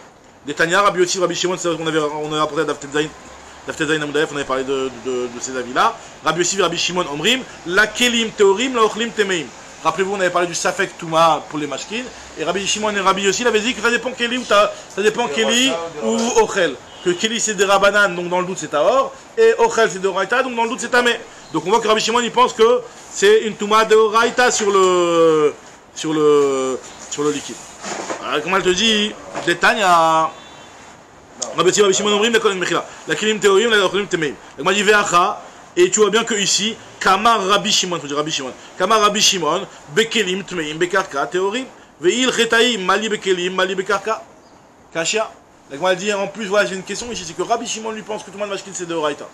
Des Tanya, Rabbi aussi, Rabbi Shimon, on avait rapporté à Daftet Zayin Amoudayef, on avait parlé de ces avis-là. Rabbi aussi, Rabbi Shimon, Omrim, la Kelim Teorim, la Ochlim Temeim. Rappelez-vous, on avait parlé du Safek Touma pour les Mashkin, et Rabbi Shimon et Rabbi aussi, il avait dit que ça dépend Keli ou Ochel. Que Keli c'est des Rabbanan, donc dans le doute c'est Taor, et Ochel c'est de Oraïta, donc dans le doute c'est Tamé. Donc on voit que Rabbi Shimon il pense que c'est une Touma de Oraïta sur le liquide. Alors, comment elle te dit, détail à Rabbi Shimon Omrim, la Kelim Teorim, la Ochlim Temeim. Elle m'a dit Veacha. Et tu vois bien que ici, Kamar Rabbi Shimon, faut dire Rabbi Shimon, Kamar Rabbi Shimon, Bekelim, Tmeim, Bekarka, Théorim, Veil Chetaïm, Mali Bekelim, Mali Bekarka, Kashia. Donc on va dire en plus, voilà, j'ai une question ici, c'est que Rabbi Shimon lui pense que tout le monde Mashkin c'est de Oraïta.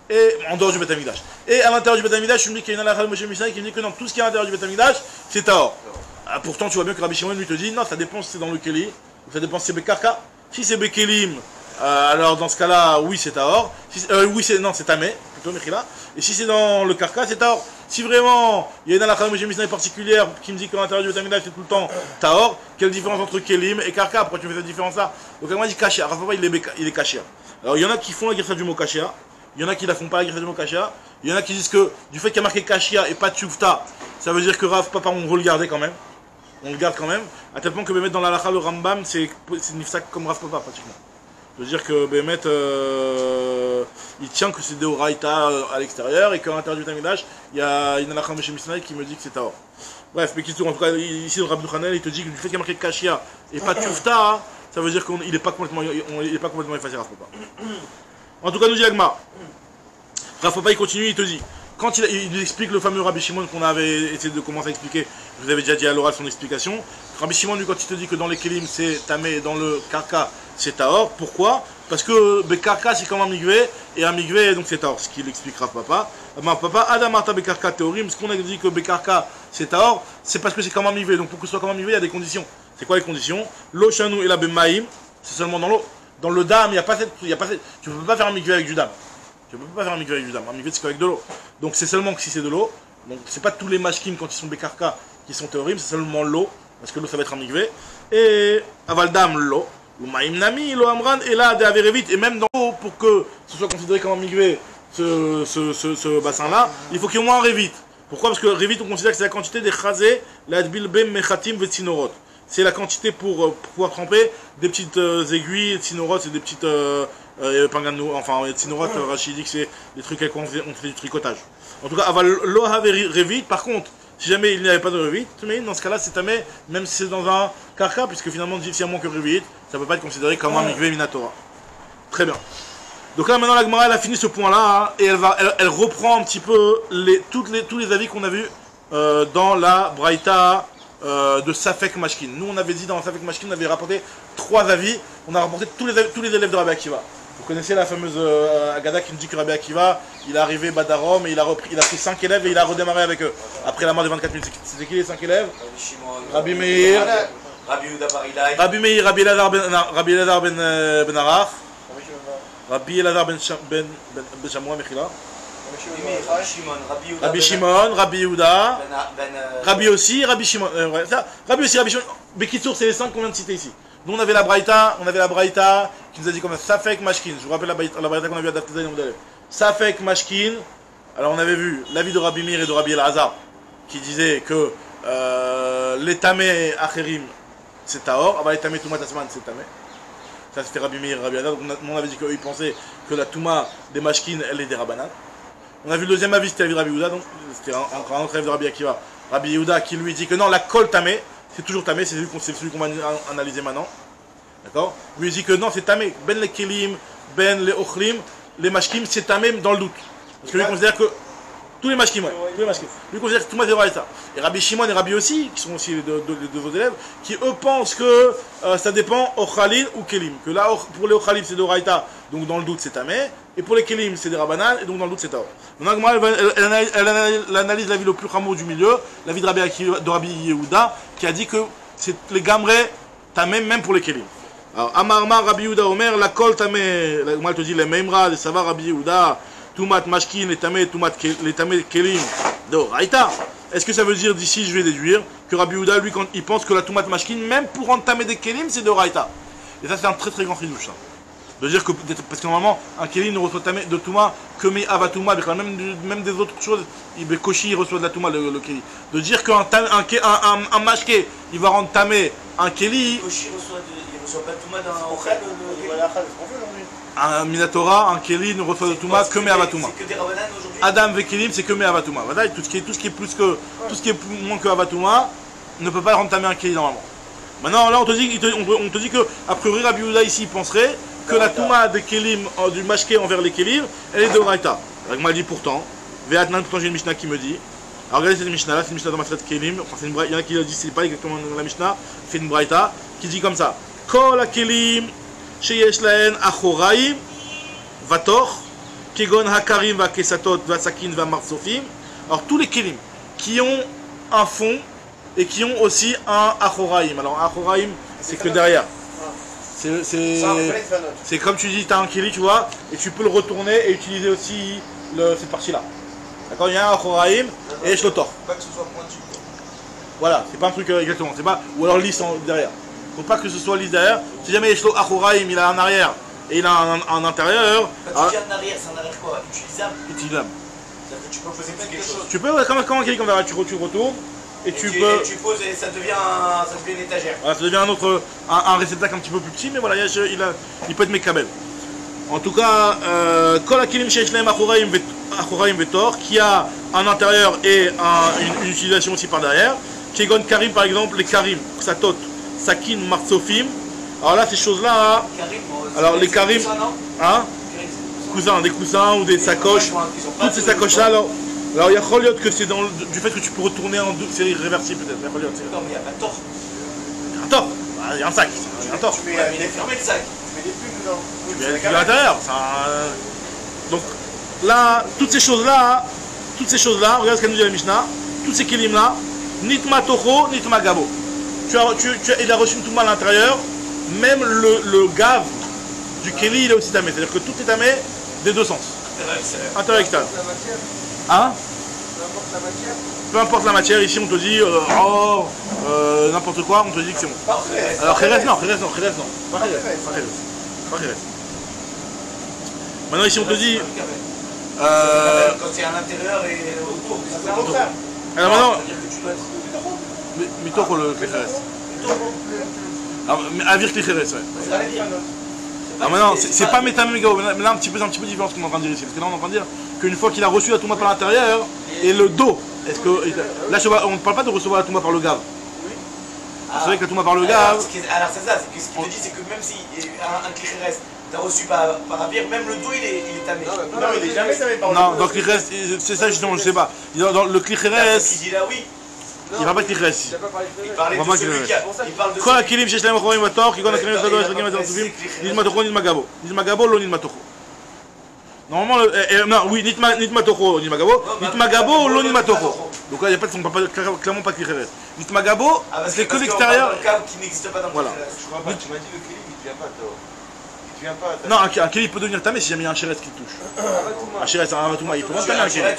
Et en dehors du Betamidash. Et à l'intérieur du Betamidash, je me dis qu'il y a une halakha Moshe Misinaï qui me dit que non, tout ce qui est à l'intérieur du Betamidash, c'est Taor. Ah, pourtant, tu vois bien que Rabbi Shimon lui te dit, non, ça dépend si c'est dans le Keli, ou ça dépend si c'est Bekarka. Si c'est Bekelim, alors dans ce cas-là, oui, c'est Taor. Oui, c'est Tamé. Et si c'est dans le Karka, c'est Taor. Si vraiment il y a une halakha Moshe Misinaï particulière qui me dit que l'intérieur du Betamidash c'est tout le temps Taor, quelle différence entre Kelim et Karka? Pourquoi tu me fais cette différence-là? Donc elle m'a dit Kashia. Rav Papa il est Kashia. Alors il y en a qui font la griffe du mot Kashia, il y en a qui la font pas la griffe du mot Kashia, il y en a qui disent que du fait qu'il y a marqué Kashia et pas Tchoufta, ça veut dire que Rav Papa on veut le garder quand même. On le garde quand même, à tel point que mettre dans la halakha le Rambam c'est nifsak comme Rav Papa pratiquement. Ça veut dire que Bémet, il tient que c'est des Oraïta à l'extérieur et qu'à l'intérieur du Betamidash, il y a une halakha Moshe Misinaï qui me dit que c'est Taor. Bref, mais en tout cas, ici le Rabbi Hanel, il te dit que du fait qu'il y a marqué Kashia et pas Tchoufta, ça veut dire qu'il n'est pas complètement effacé Rav Papa. En tout cas, nous dit Agma. Rav Papa, il continue, il te dit, quand il explique le fameux Rabbi Shimon qu'on avait essayé de commencer à expliquer, je vous avais déjà dit à l'oral son explication. Rabbi Shimon, lui, quand il te dit que dans les Kelim c'est Tamé et dans le Karka c'est Taor, pourquoi? Parce que Bekarka c'est comme un migvé, et un migvé donc c'est Taor, ce qu'il expliquera papa. Papa, Adam Marta Bekarka Théorim, ce qu'on a dit que Bekarka c'est Taor, c'est parce que c'est comme un migvé. Donc pour que ce soit comme un migvé, il y a des conditions. C'est quoi les conditions? L'eau chanou et la bemaïm, c'est seulement dans l'eau. Dans le dam, il n'y a pas cette. Tu ne peux pas faire un migvé avec du dam. Tu ne peux pas faire un migvé avec du dam. Un migvé c'est qu'avec de l'eau. Donc c'est seulement que si c'est de l'eau. Donc c'est pas tous les mashkim quand ils sont Bekarka qui sont Théorim, c'est seulement l'eau. Parce que l'eau ça va être un migvé. Et Avaldam l'eau. Ou Maïm Nami, l'eau Amran, et là, des Avérévit, et même dans l'eau, pour que ce soit considéré comme un migvé, ce bassin-là, il faut qu'il y ait au moins un Révit. Pourquoi? Parce que Révit, on considère que c'est la quantité des Chazé, la Dbilbem, Mechatim, Vetsinorot. C'est la quantité pour pouvoir tremper des petites aiguilles, Tsinorot, c'est des petites panganou, enfin, Tsinorot, Rachid dit que c'est des trucs avec quoi on fait du tricotage. En tout cas, Aval l'eau Révit, par contre, si jamais il n'y avait pas de Révit, dans ce cas-là, c'est tamé, même si c'est dans un karka, puisque finalement, s'il y a moins que Révit, ça ne peut pas être considéré comme un migvé minatora. Très bien. Donc là, maintenant, la Gemara, elle a fini ce point-là, hein, et elle reprend un petit peu tous les avis qu'on a vus dans la Braïta de Safek Mashkin. Nous, on avait dit dans Safek Mashkin, on avait rapporté 3 avis. On a rapporté tous les élèves de Rabbi Akiva. Vous connaissez la fameuse Agada qui nous dit que Rabbi Akiva, il est arrivé Badarom et il a pris 5 élèves et il a redémarré avec eux. Après la mort des 24 000, c'était qui les 5 élèves? Rabbi Meir, Rabbi Yehuda Bar Ilai, Rabbi Meir, Rabbi Elazar ben Arach, Rabbi Elazar ben Shamoua Mechila, Rabbi Shimon, Rabbi Yehuda, Rabbi aussi, Rabbi Shimon. Rabbi aussi, Rabbi Shimon. Bekitsour, c'est les 5 qu'on vient de citer ici. Nous on avait la Braïta qui nous a dit comme ça, Safek Mashkin. Je vous rappelle la Braïta qu'on a vu à Daftezaï Moudalef. Safek Mashkin. Alors on avait vu l'avis de Rabbi Meir et de Rabbi Elazar qui disait que les tamé acherim c'est Taor, les tamé Toumat Asman c'est tamé. Ça c'était Rabbi Meir et Rabbi Elazar. Donc on avait dit qu'eux ils pensaient que la Touma des Mashkin elle est des Rabbanan. On a vu le deuxième avis, c'était l'avis de Rabbi Yehuda, donc c'était encore un autre avis de Rabbi Akiva. Rabbi Yehuda qui lui dit que non, la Kol tamé, c'est toujours tamé, c'est celui qu'on va analyser maintenant. D'accord? Lui dit que non, c'est tamé. Ben les kelim, ben les ochlim, les mashkim, c'est tamé dans le doute. Parce que lui considère que tous les mashkim, tous les mashkim. Lui considère que tout le monde est ça. Et Rabbi Shimon et Rabbi aussi, qui sont aussi les deux élèves, qui eux pensent que ça dépend ochalin ou kelim. Que là, pour les ochalin c'est de Raïta, donc dans le doute c'est tamé. Et pour les kelim c'est des rabanan, et donc dans le doute c'est taor. Maintenant, elle analyse l'avis le plus rameau du milieu, l'avis de Rabbi Yehuda, qui a dit que c'est les gamrés tamé même pour les kelim. Alors, Amarma, Rabbi Yehuda Omer, la kol tamé, moi elle te dit les memra, les savas Rabbi Yehuda, tumat mashkin, les tamé kelim de Raïta. Est-ce que ça veut dire d'ici, je vais déduire, que Rabbi Yehuda, lui, quand il pense que la tumat mashkin, même pour entamer des kelim, c'est de Raïta. Et ça, c'est un très très grand chidouche, ça. De dire que, parce que normalement, un kelim ne reçoit de Touma que mes avatouma, même des autres choses, Koshi il reçoit de la Touma, le kelim. De dire qu'un mashké, il va rendre tamé un kelim. Koshi il reçoit pas de Touma dans Ochel, un Minatora, un kelim ne reçoit de Touma que mes avatouma. C'est que des Rabbanan aujourd'hui. Adam ve kelim, c'est que mes avatouma. Voilà, tout ce qui est moins que avatouma ne peut pas rendre tamé un kelim normalement. Maintenant, là, on te dit que, a priori, Rabbi Yehuda ici il penserait que la Touma des Kelim, du Mashké envers les Kelim, elle est de Raïta. Alors, il m'a dit pourtant, pourtant j'ai une Mishnah qui me dit, alors regardez cette Mishnah là, c'est une Mishnah dans ma traite Kelim, enfin, il y en a qui disent c'est pas exactement la Mishnah, c'est une Braïta, qui dit comme ça, Kol ha-Kelim, sheyesh lahen achoraim, vator, kegon ha-Karim va-Kesatot, va-Sakin, va-Marsofim. Alors tous les Kelim qui ont un fond et qui ont aussi un achoraim. Alors un achoraim, c'est que derrière. C'est comme tu dis, tu as un kili, tu vois, et tu peux le retourner et utiliser aussi cette partie-là. D'accord? Il y a un achoraim et je le tords. Pas que ce soit pointu. Voilà, c'est pas un truc exactement, c'est pas, ou alors lisse derrière. Faut pas que ce soit lisse derrière. Si jamais Yeshlo achoraim, il a un arrière et il a un intérieur. Quand tu dis un arrière, c'est un arrière quoi? Utilisable? Utilisable. C'est-à-dire que tu peux poser quelque chose. Tu peux, comme un kili qu'on verra, tu retournes. Et tu poses et ça devient une étagère. Voilà, ça devient un réceptacle un petit peu plus petit, mais voilà, il peut être mécabel. En tout cas, Kol ha-Kelim sheyesh lahem achoraim vetor, qui a un intérieur et une utilisation aussi par derrière. Kegon Karim par exemple, les Karim, Ksatot, Sakin, Marsofim. Alors là, ces choses-là, alors les Karim, hein, coussins, des coussins ou des sacoches, toutes ces sacoches-là, alors il y a Choliot que c'est du fait que tu peux retourner en deux séries réversibles peut-être. Non, mais il n'y a pas de tort. Il y a un tort. Il y a un sac. Il y a un tort. Il est fermé le sac. Tu mets des plumes dedans. Tu mets à l'intérieur. Donc là, toutes ces choses-là, regarde ce qu'elle nous dit la Mishnah, toutes ces kelim-là, nitma tocho, nitma gabo. Il a reçu une touma à l'intérieur, même le gave du keli, il est aussi tamé. C'est-à-dire que tout est tamé des deux sens. Intérieur et extérieur. Hein? Peu importe la matière, ici on te dit n'importe quoi, on te dit que c'est bon. Alors Kheres non. Pas Kheres. Maintenant ici on te dit quand c'est à l'intérieur et autour, c'est ça. alors maintenant, C'est-à-dire que tu dois être... mitoko le Kheres. Alors avir Kheres, ouais. Alors maintenant, c'est pas métamé gao, mais là un petit peu différent ce qu'on est en train de dire ici. Parce que là on est en train de dire qu'une fois qu'il a reçu la touma par l'intérieur, et le dos, est-ce que. Là on ne parle pas de recevoir la touma par le gave. Vous savez que la touma par le gave. Alors c'est ça, ce qu'il te dit, c'est que même si un Kheres t'as reçu par avir, même le dos il est tamé. Non, il est jamais tamé par le Non, dans le Kheres, c'est ça justement, je sais pas. Dans le Kheres, Il dit là oui. il va pas de Kheres ici. Il parlait de celui qui a. Il parle de Quoi la kilim שיש להם אחורים בתור, כגון הקרים של הדור השרגים והצרצופים, נדמה תוכו נדמה גבו. נדמה גבו לא נדמה תוכו. Normalement, non, oui, nitma tocho, nitma gabo. Nitma gabo, lo nitma tocho. Donc là, il n'y a pas de, on parle clairement pas de Kheres. Nitma gabo, c'est que l'extérieur. Qui n'existe pas dans le Voilà. Je crois pas, tu m'as dit le kélim, il ne vient pas, toi. Il ne vient pas. Non, un kélim peut devenir tamé si jamais il y a un chéret qui le touche. Un chéret, un avatouma, il peut tamer un kélim.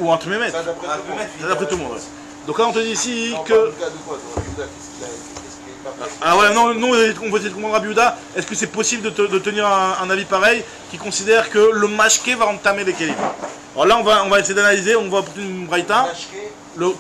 Ou un tumémet. Ça, D'après tout le monde, ouais. Donc là, on te dit ici non, que. Dans le cas de quoi, toi, Yehuda, qu'est-ce qu'il est pas fait? Ah ouais, non, on va essayer de comprendre Rabbi Yehuda. Est-ce que c'est possible de tenir un avis pareil qui considère que le mashké va entamer les kélim? Alors là, on va essayer d'analyser, on va apporter une braïta,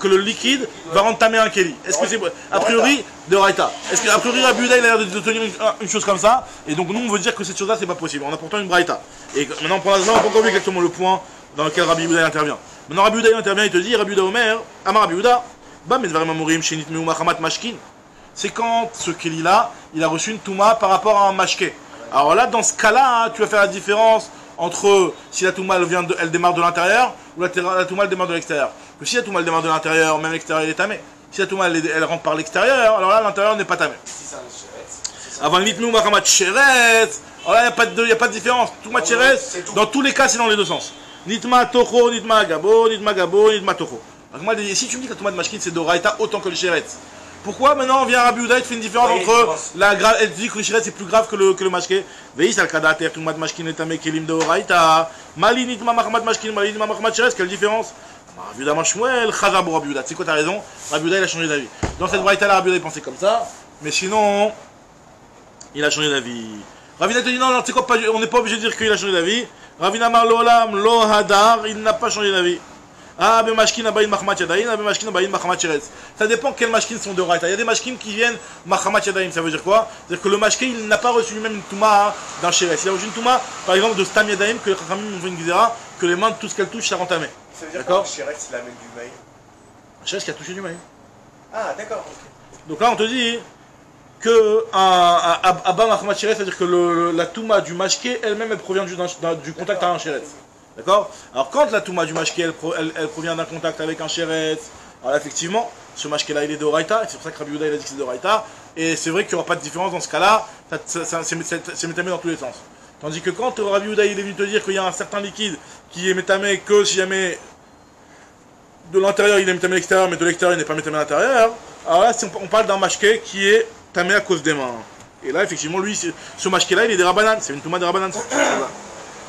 que le liquide va entamer un kéli. Est-ce que c'est a priori de raïta? Est-ce que a priori Rabbi Yehuda il a l'air de tenir une chose comme ça? Et donc nous on veut dire que cette chose-là c'est pas possible. On a pourtant une braïta. Et maintenant pour l'instant on n'a pas encore vu exactement le point dans lequel Rabbi Yehuda intervient. Maintenant Rabbi Yehuda intervient, il te dit Rabbi Yehuda Omer, Amar Rabbi Yehuda, ba medvarim amurim shenit meu machamat mashkin. C'est quand ce kéli-là, il a reçu une touma par rapport à un mashké. Alors là, dans ce cas-là, tu vas faire la différence entre si la touma elle démarre de l'intérieur ou la touma elle démarre de l'extérieur. Que si la touma elle démarre de l'intérieur, même l'extérieur il est tamé. Si la touma elle rentre par l'extérieur, alors là l'intérieur n'est pas tamé. Si c'est un chéret. Avant l'itmou machamat sheret, alors là il n'y a pas de différence. Touma sheret, dans tous les cas c'est dans les deux sens. Nitma tocho, nitma gabo, nitma tocho. Donc si tu me dis que la touma de mashkin c'est d'oraita autant que le sheret. Pourquoi maintenant on vient à Rabbi Yehuda et tu fais une différence entre la grave, elle dit que le shiret c'est plus grave que le mashké. Veis al kadater tumat mashkin et tamé kelim de oraita. Mali nitma machamat mashkin, mali nitma machamat shiret, quelle différence? Rabbi Yehuda mashmuel, chazab Rabbi Yehuda. Tu sais quoi, t'as raison, Rabbi Yehuda il a changé d'avis. Dans cette braïta là, Rabbi Yehuda il pensait comme ça, mais sinon il a changé d'avis. Rabbi Yehuda te dit non, tu sais quoi, on n'est pas obligé de dire qu'il a changé d'avis. Rabbi Yehuda mar l'olam lo hadar, il n'a pas changé d'avis. Ah, ben mashkin abayin machamat yadayin, ben mashkin abayin machamat sheretz. Ça dépend quels mashkin sont de raita. Il y a des mashkin qui viennent machamat yadayin, ça veut dire quoi? C'est-à-dire que le mashkin il n'a pas reçu lui-même une touma d'un sheretz. Il a reçu une touma, par exemple, de stam yadayin, que les chachamim ont fait une gzera, que les mains, tout ce qu'elles touchent, ça rentamé. Ça veut dire d'accord? que le sheretz il amène du maïs. Un sheretz qui a touché du maïs. Ah, d'accord. Donc là, on te dit que abba machamat sheretz, c'est-à-dire que la touma du mashké elle-même, elle provient du contact avec un sheretz. D'accord? Alors quand la touma du mashké elle provient d'un contact avec un sheretz, alors là, effectivement, ce mashké là il est de Oraita, et c'est pour ça que Rabbi Yehuda il a dit que c'est de Oraita, et c'est vrai qu'il n'y aura pas de différence dans ce cas-là, c'est métamé dans tous les sens. Tandis que quand Rabbi Yehuda il est venu te dire qu'il y a un certain liquide qui est métamé que si jamais de l'intérieur il est métamé à l'extérieur, mais de l'extérieur il n'est pas métamé à l'intérieur, alors là on parle d'un mashké qui est tamé à cause des mains. Et là effectivement lui, ce mashké là il est des rabanan, c'est une touma de rabanan.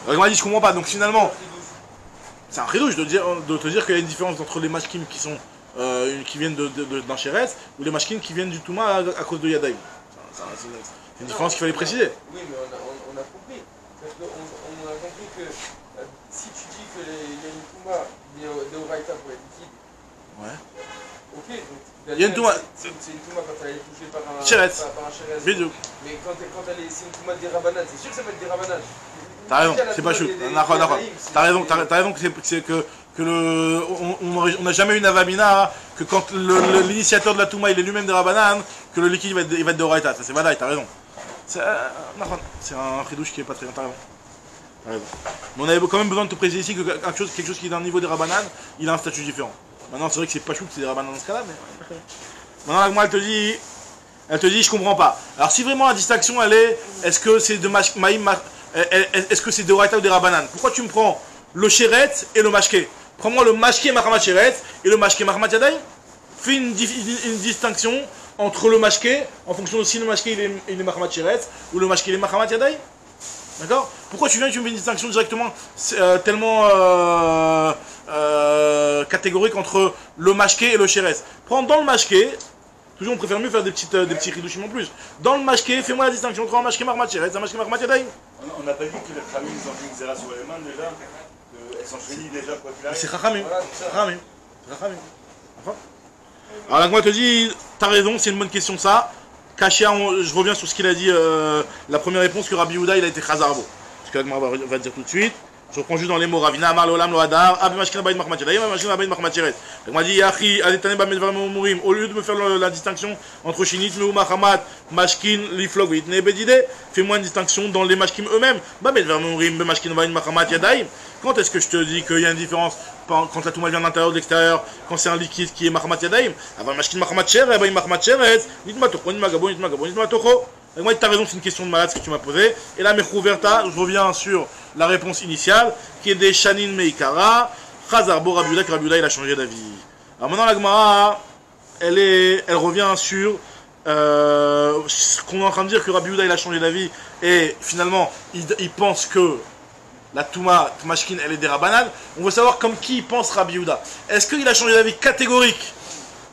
Alors, il m'a dit je comprends pas, donc finalement c'est un chidouche de te dire qu'il y a une différence entre les mashkim qui sont qui viennent d'un sheretz ou les mashkim qui viennent du touma à cause de yadaïm. C'est une différence qu'il fallait préciser. Oui, mais on a compris. On a compris que si tu dis qu'il y a une touma de Oraita pour être liquide, Ouais. ok, donc Il y a une touma. C'est une touma quand elle est touchée par un Sheretz. sheretz. Mais quand c'est une touma des rabanan, c'est sûr que ça va être des rabanan. T'as raison, c'est pas chou. T'as raison on n'a jamais eu une avamina que quand l'initiateur de la touma il est lui-même de Rabanan, que le liquide il va être de Oraita. Ça c'est Vadaï, t'as raison. C'est un chidouche qui est pas très bien, t'as raison. Mais on avait quand même besoin de te préciser ici que quelque chose qui est d'un niveau des Rabanan, il a un statut différent. Maintenant c'est vrai que c'est pas chou que c'est des Rabanan dans ce cas-là, mais. Maintenant la Gemara elle te dit Elle te dit, je comprends pas. Alors si vraiment la distinction, elle est, est-ce que c'est de maïm, est-ce que c'est de Oraita ou des Rabanan? Pourquoi tu me prends le Sheret et le Mashke? Prends-moi le Mashke Mahamat Sheret et le Mashke Mahamat Yadayim. Fais une distinction entre le Mashke, en fonction de si le Mashke il est Mahamat Sheret ou le Mashke il est Mahamat Yadayim. D'accord? Pourquoi tu viens et tu me fais une distinction directement tellement catégorique entre le Mashke et le Sheret? Prends dans le Mashke. Toujours, on préfère mieux faire des petits ridushim en plus. Dans le mashké, fais-moi la distinction entre un mashké marmat sheret et un mashké marmat yadayim. On n'a pas dit que les Khamim ils ont fait une zéra sur les mains déjà, qu'elles sont chénies déjà quoi qu'il arrive. C'est Chachamim. Chachamim. Chachamim. Alors la Gemara te dit, t'as raison, c'est une bonne question ça. Kashia, je reviens sur ce qu'il a dit, la première réponse que Rabbi Yehuda il a été Chazarbo. Ce que la Gemara va dire tout de suite. Je reprends juste dans les mots. Ravina Amar Lolam Lo Hadar, Abi Mashkin Abayit Mahmat Yadayim, Abi Mashkin Abayit Mahmat Sheret. Il m'a dit, Yachi, Aletane Bamed Varmo Mourim, au lieu de me faire la distinction entre Shinit, Meu Mahamat, Mashkin, Liflog, Itne Bedide, fais-moi une distinction dans les Mashkim eux-mêmes. Bamed Varmo Mourim, Mashkin Abayit Mahmat Yadayim. Quand est-ce que je te dis qu'il y a une différence quand la touma vient de l'intérieur ou de l'extérieur, quand c'est un liquide qui est Mahmat Yadayim? Avant Mashkin Mahmat Sheret, Abayit Mahmat Sheret, Nitma Toko, Nitma Gabo, Nitma Gabo, Nitma Toko. Moi, tu as raison, c'est une question de malade ce que tu m'as posé. Et là, Mechouverta, je reviens sur la réponse initiale, qui est des Shanin Meikara, Chazarbo Rabbi Yehuda, que Rabbi Yehuda, il a changé d'avis. Alors maintenant, la Gemara, elle revient sur ce qu'on est en train de dire, que Rabbi Yehuda, il a changé d'avis, et finalement, il pense que la Touma, Tmashkin, elle est des Rabbanan. On veut savoir comme qui pense Rabbi Yehuda. Est-ce qu'il a changé d'avis catégorique?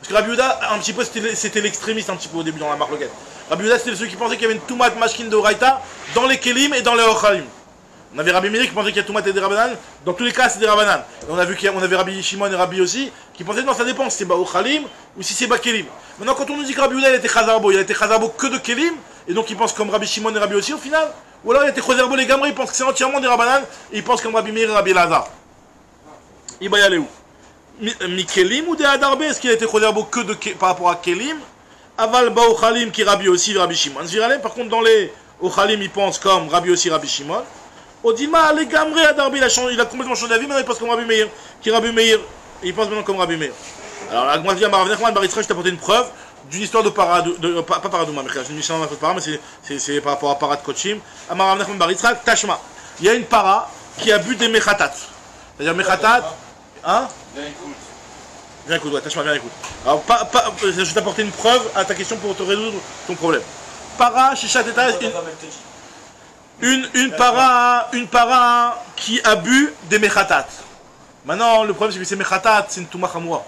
Parce que Rabbi Yehuda, un petit peu, c'était l'extrémiste un petit peu au début dans la marloquette. Rabbi Yehuda, c'était ceux qui pensaient qu'il y avait une Toumat Mashkin de Oraita dans les Kelim et dans les Ochalim. On avait Rabbi Meir qui pensait qu'il y a Toumat et des Rabbanan. Dans tous les cas, c'est des Rabbanan. Et on a vu qu'on avait Rabbi Shimon et Rabbi aussi qui pensaient que non, ça dépend si c'est Ba Ochalim ou si c'est Ba Kelim. Maintenant, quand on nous dit que Rabbi Yehuda, il était Chazarbo, il a été Chazarbo que de Kelim, et donc il pense comme Rabbi Shimon et Rabbi aussi au final. Ou alors il a été Chazarbo les Gamri, il pense que c'est entièrement des Rabbanan, et il pense comme Rabbi Meir et Rabbi Elazar. Il va y aller où? Mi Kelim ou des Adarbe? Est-ce qu'il a été Chazarbo que par rapport à Kelim? Aval Ba Ochalim qui Rabbi aussi, Rabbi Shimon. Par contre, dans les Ochalim, il pense comme Rabbi aussi, Rabbi Shimon. Odilma, les Gamré à Darbi, il a complètement changé d'avis, maintenant il pense comme Rabbi Meir, qui est Rabbi Meir, et il pense maintenant comme Rabbi Meir. Alors, la Gemara dit à Marav Baritra, je t'ai apporté une preuve d'une histoire de pas Paradouma, mais je ne sais pas para, mais c'est par rapport à Parat Kochim. À Marav Baritra, Tashma. Il y a une para qui a bu des Mechatat. C'est-à-dire Mechatat, hein? Viens écoute, ouais, Tashma, viens écoute. Alors, je vais t'apporter une preuve à ta question pour te résoudre ton problème. Para, Shishat Etaj, une para qui a bu des mechatat. Maintenant, le problème c'est que ces mechatat, c'est une touma chamoura.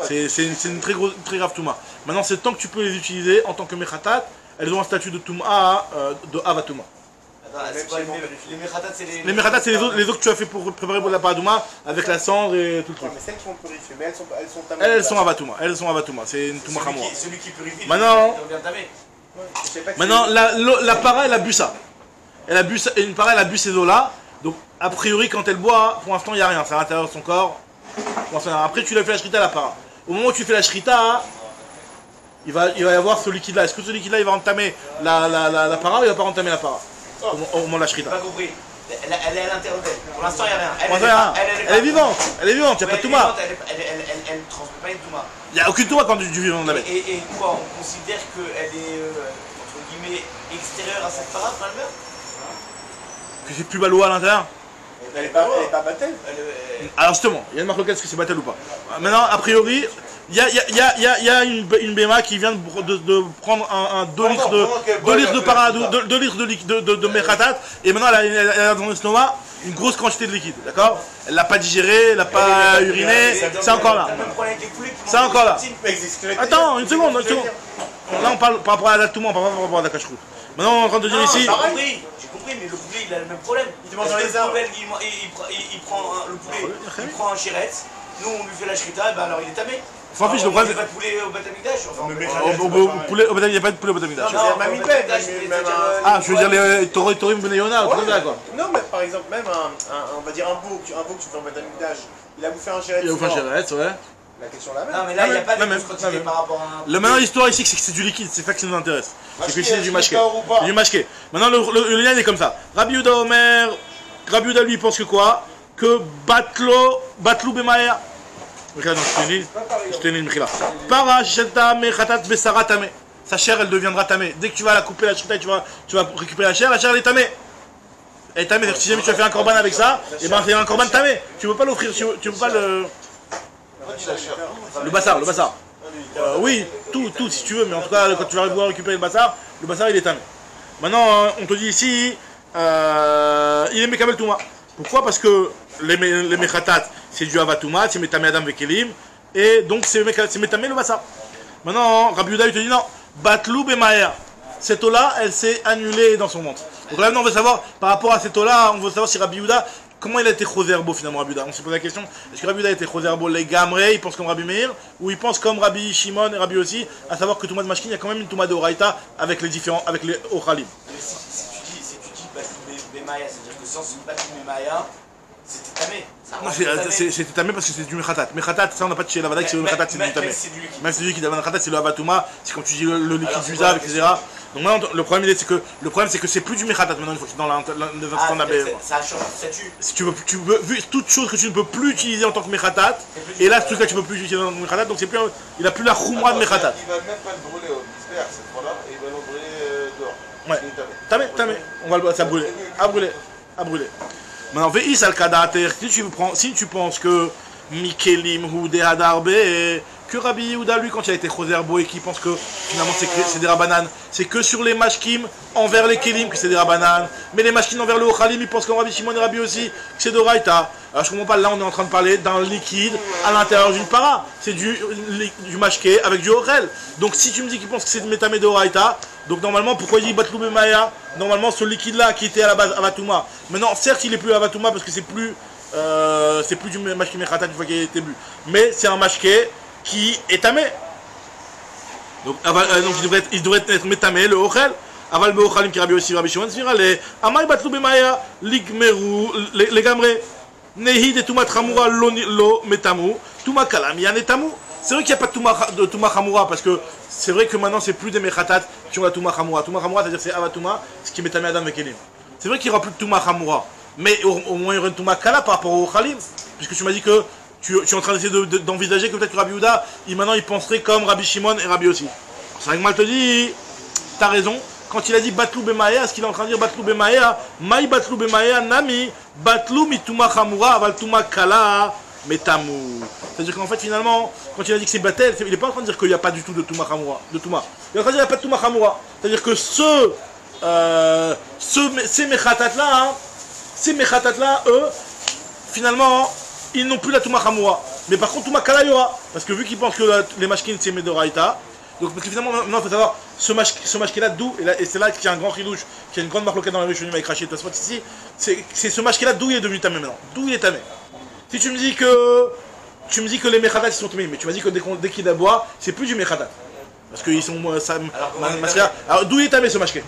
C'est une très grave touma. Maintenant, c'est le temps que tu peux les utiliser en tant que mechatat, elles ont un statut de touma, de avatouma. Les mechatat, c'est les mechatat, c'est les eaux que tu as fait pour préparer pour la paradouma avec la cendre et tout le truc. Mais celles qui sont purifiées, mais elles sont avatouma. Elles sont avatouma. C'est une touma chamoura. Celui qui purifie, maintenant, il revient tamé. Maintenant, la para, elle a bu ça. Une para, elle a bu ces eaux-là. Donc, a priori, quand elle boit, pour l'instant, il n'y a rien. C'est à l'intérieur de son corps. Après, tu lui fais la shrita à la para. Au moment où tu fais la shrita, il va y avoir ce liquide-là. Est-ce que ce liquide-là, il va entamer la para ou il ne va pas entamer la para au moment de la shrita? Pas compris. Elle est à l'intérieur d'elle. Pour l'instant, il n'y a rien. Elle est vivante. Elle est vivante. Il n'y a pas de touma. Elle ne transmet pas une touma. Il n'y a aucune touma quand du vivant de la bête. Et quoi, on considère qu'elle est, entre guillemets, extérieure à cette para quand elle meurt? Que c'est plus baloua à l'intérieur? Elle n'est pas battelle. Alors justement, il y a une marque locale, est-ce que c'est battelle ou pas? Maintenant, a priori, il y a une BMA qui vient de prendre 2 litres de mechatat, et maintenant elle a dans l'estomac une grosse quantité de liquide, d'accord? Elle l'a pas digéré, elle l'a pas uriné, c'est encore là. C'est encore là. Attends, une seconde. Là on parle par rapport à la touma, pas par rapport à la cache-route. Maintenant on est en train de dire ici... J'ai compris, mais le poulet il a le même problème. Il mange dans les arbres. Il prend un chiret, nous on lui fait la shrita, et ben alors il est tamé. S'en fiche, le problème. Il n'y a pas de poulet au Batamikdash. Il n'y a pas de poulet au Batamikdash. Ah, je veux dire les Torim Benayona, quoi. Non, mais par exemple, même on va dire un veau que tu fais au Batamikdash, il a bouffé un chéret. Il a bouffé un chéret, ouais. La question là même. Non, mais là il n'y a pas de quantité par rapport à un. Le maintenant, l'histoire ici, c'est que c'est du liquide, c'est ça qui nous intéresse. C'est que c'est du mashké. Du mashké. Maintenant, le lien il est comme ça. Rabbi Yehuda Omer, Rabbi Yehuda lui pense que quoi? Que Batlou Bemaer. Regarde, je te lis, Mechila. Para Sheta Mechatat Besaratame. sa chair elle deviendra tamée. Dès que tu vas la couper la shrita, tu vas récupérer la chair elle est tamée. Elle est tamée, si jamais tu as fait un corban avec ça, et ben c'est un corban tamé. Tu ne peux pas l'offrir, tu peux pas le bassar. Oui, tout si tu veux, mais en tout cas quand tu vas pouvoir récupérer le bassar il est tamé. Maintenant on te dit ici, il est Mekabel Touma. Pourquoi? Parce que les mechatat c'est du avatouma, c'est metamé adam vekelim, et donc c'est metamé le bassar. Maintenant Rabbi Yehuda il te dit non, batlou bemaer. Cette eau-là, elle s'est annulée dans son ventre. Donc là, on veut savoir, par rapport à cette eau-là, on veut savoir si Rabbi Yehuda, comment il a été choserbo finalement, Rabbi Yehuda. On s'est posé la question, est-ce que Rabbi Yehuda a été choserbo les gamré, il pense comme Rabbi Meir, ou il pense comme Rabbi Shimon et Rabbi aussi, à savoir que Touma de Mashkin, il y a quand même une Touma de Oraïta avec les Ochalim. Si tu dis Batlou Bemaya, c'est-à-dire que sans Batlou Bemaya, c'était tamé. Non, c'était tamé parce que c'est du mechatat. Mechatat, ça on n'a pas de chez la Vadaï, c'est le mechatat, c'est du tamé. Même c'est du liquide. Le mechatat, c'est le avatouma, c'est comme tu dis le liquide d'usage, etc. Donc maintenant, le problème c'est que c'est plus du mechatat maintenant, une fois que c'est dans ça a changé de statut. Si tu veux, vu toute chose que tu ne peux plus utiliser en tant que mechatat, et là, ce truc-là, tu ne peux plus utiliser en tant que mechatat, donc il n'a plus la choumra de mechatat. Il va même pas le brûler au disper cette fois-là, et il va le brûler dehors. Ouais, tamé. On va le ça à brûler. Maintenant, ve'is al kadater, si tu penses que Mikelim ou Dehadarbe, que Rabbi Yehuda, lui, quand il a été choserbo et qu'il pense que finalement c'est des rabanan, c'est que sur les mashkim envers les kelim que c'est des rabanan, mais les mashkim envers le ochalim, ils pensent comme Rabbi Shimon et Rabbi aussi que c'est de raïta. Alors je comprends pas, là on est en train de parler d'un liquide à l'intérieur d'une para, c'est du mashké avec du ochel. Donc si tu me dis qu'ils pensent que c'est de métamé de raïta, donc normalement pourquoi il dit Batlou Bemaya? Normalement ce liquide là qui était à la base avatouma, maintenant certes il est plus avatouma parce que c'est plus du mashké mechatat une fois qu'il a été bu, mais c'est un mashké qui est tamé. Donc il devrait être métamé, le ochel. Aval beochalim qui Rabbi aussi Rabbi Shimon Sfira les amay Batlou Bemaya ligmeru les gamré nehi de tumat chamura lo metamu tuma kalam yanetamu. C'est vrai qu'il n'y a pas de Touma Chamoura, parce que c'est vrai que maintenant c'est plus des Mechatat qui ont la Touma Chamoura. Touma Chamoura, c'est-à-dire c'est Avatouma, ce qui met Tamé Adam Vekelim. C'est vrai qu'il n'y aura plus de Touma Chamoura, mais au moins il y aura une Touma Kala par rapport au Khalim, puisque tu m'as dit que tu es en train d'essayer d'envisager que peut-être que Rabbi Yehuda, maintenant il penserait comme Rabbi Shimon et Rabbi aussi. C'est vrai que moi je te dis, t'as raison, quand il a dit Batlou Bemaya, ce qu'il est en train de dire Batlou Bemaya, Maï Batlou Bemaya, Nami, Batlou Mituma Chamoura, Aval Touma Kala. Metamou. C'est-à-dire qu'en fait, finalement, quand il a dit que c'est Batel, il n'est pas en train de dire qu'il n'y a pas du tout de Touma Chamoura. Il est en train de dire qu'il n'y a pas de Touma Chamoura. C'est-à-dire que ces Mechatat-là, eux, finalement, ils n'ont plus la Touma Chamoura. Mais par contre, Touma Kala, il y aura. Parce que vu qu'ils pensent que les Mashkin, c'est Medoraïta, donc parce que finalement, maintenant, il faut savoir, ce Mashkin-là, d'où, et c'est là qu'il y a un grand chidouche, qu'il y a une grande marque locale dans la rue, avec Rachid Tosfot ici, c'est ce Mashkin-là, d'où il est devenu tamé maintenant. D'où il est tamé. Si tu me dis que les mechatat ils sont tombés, mais tu m'as dit que dès qu'il boit, c'est plus du mechatat. Parce qu'ils sont alors d'où il est tamé ce mashké?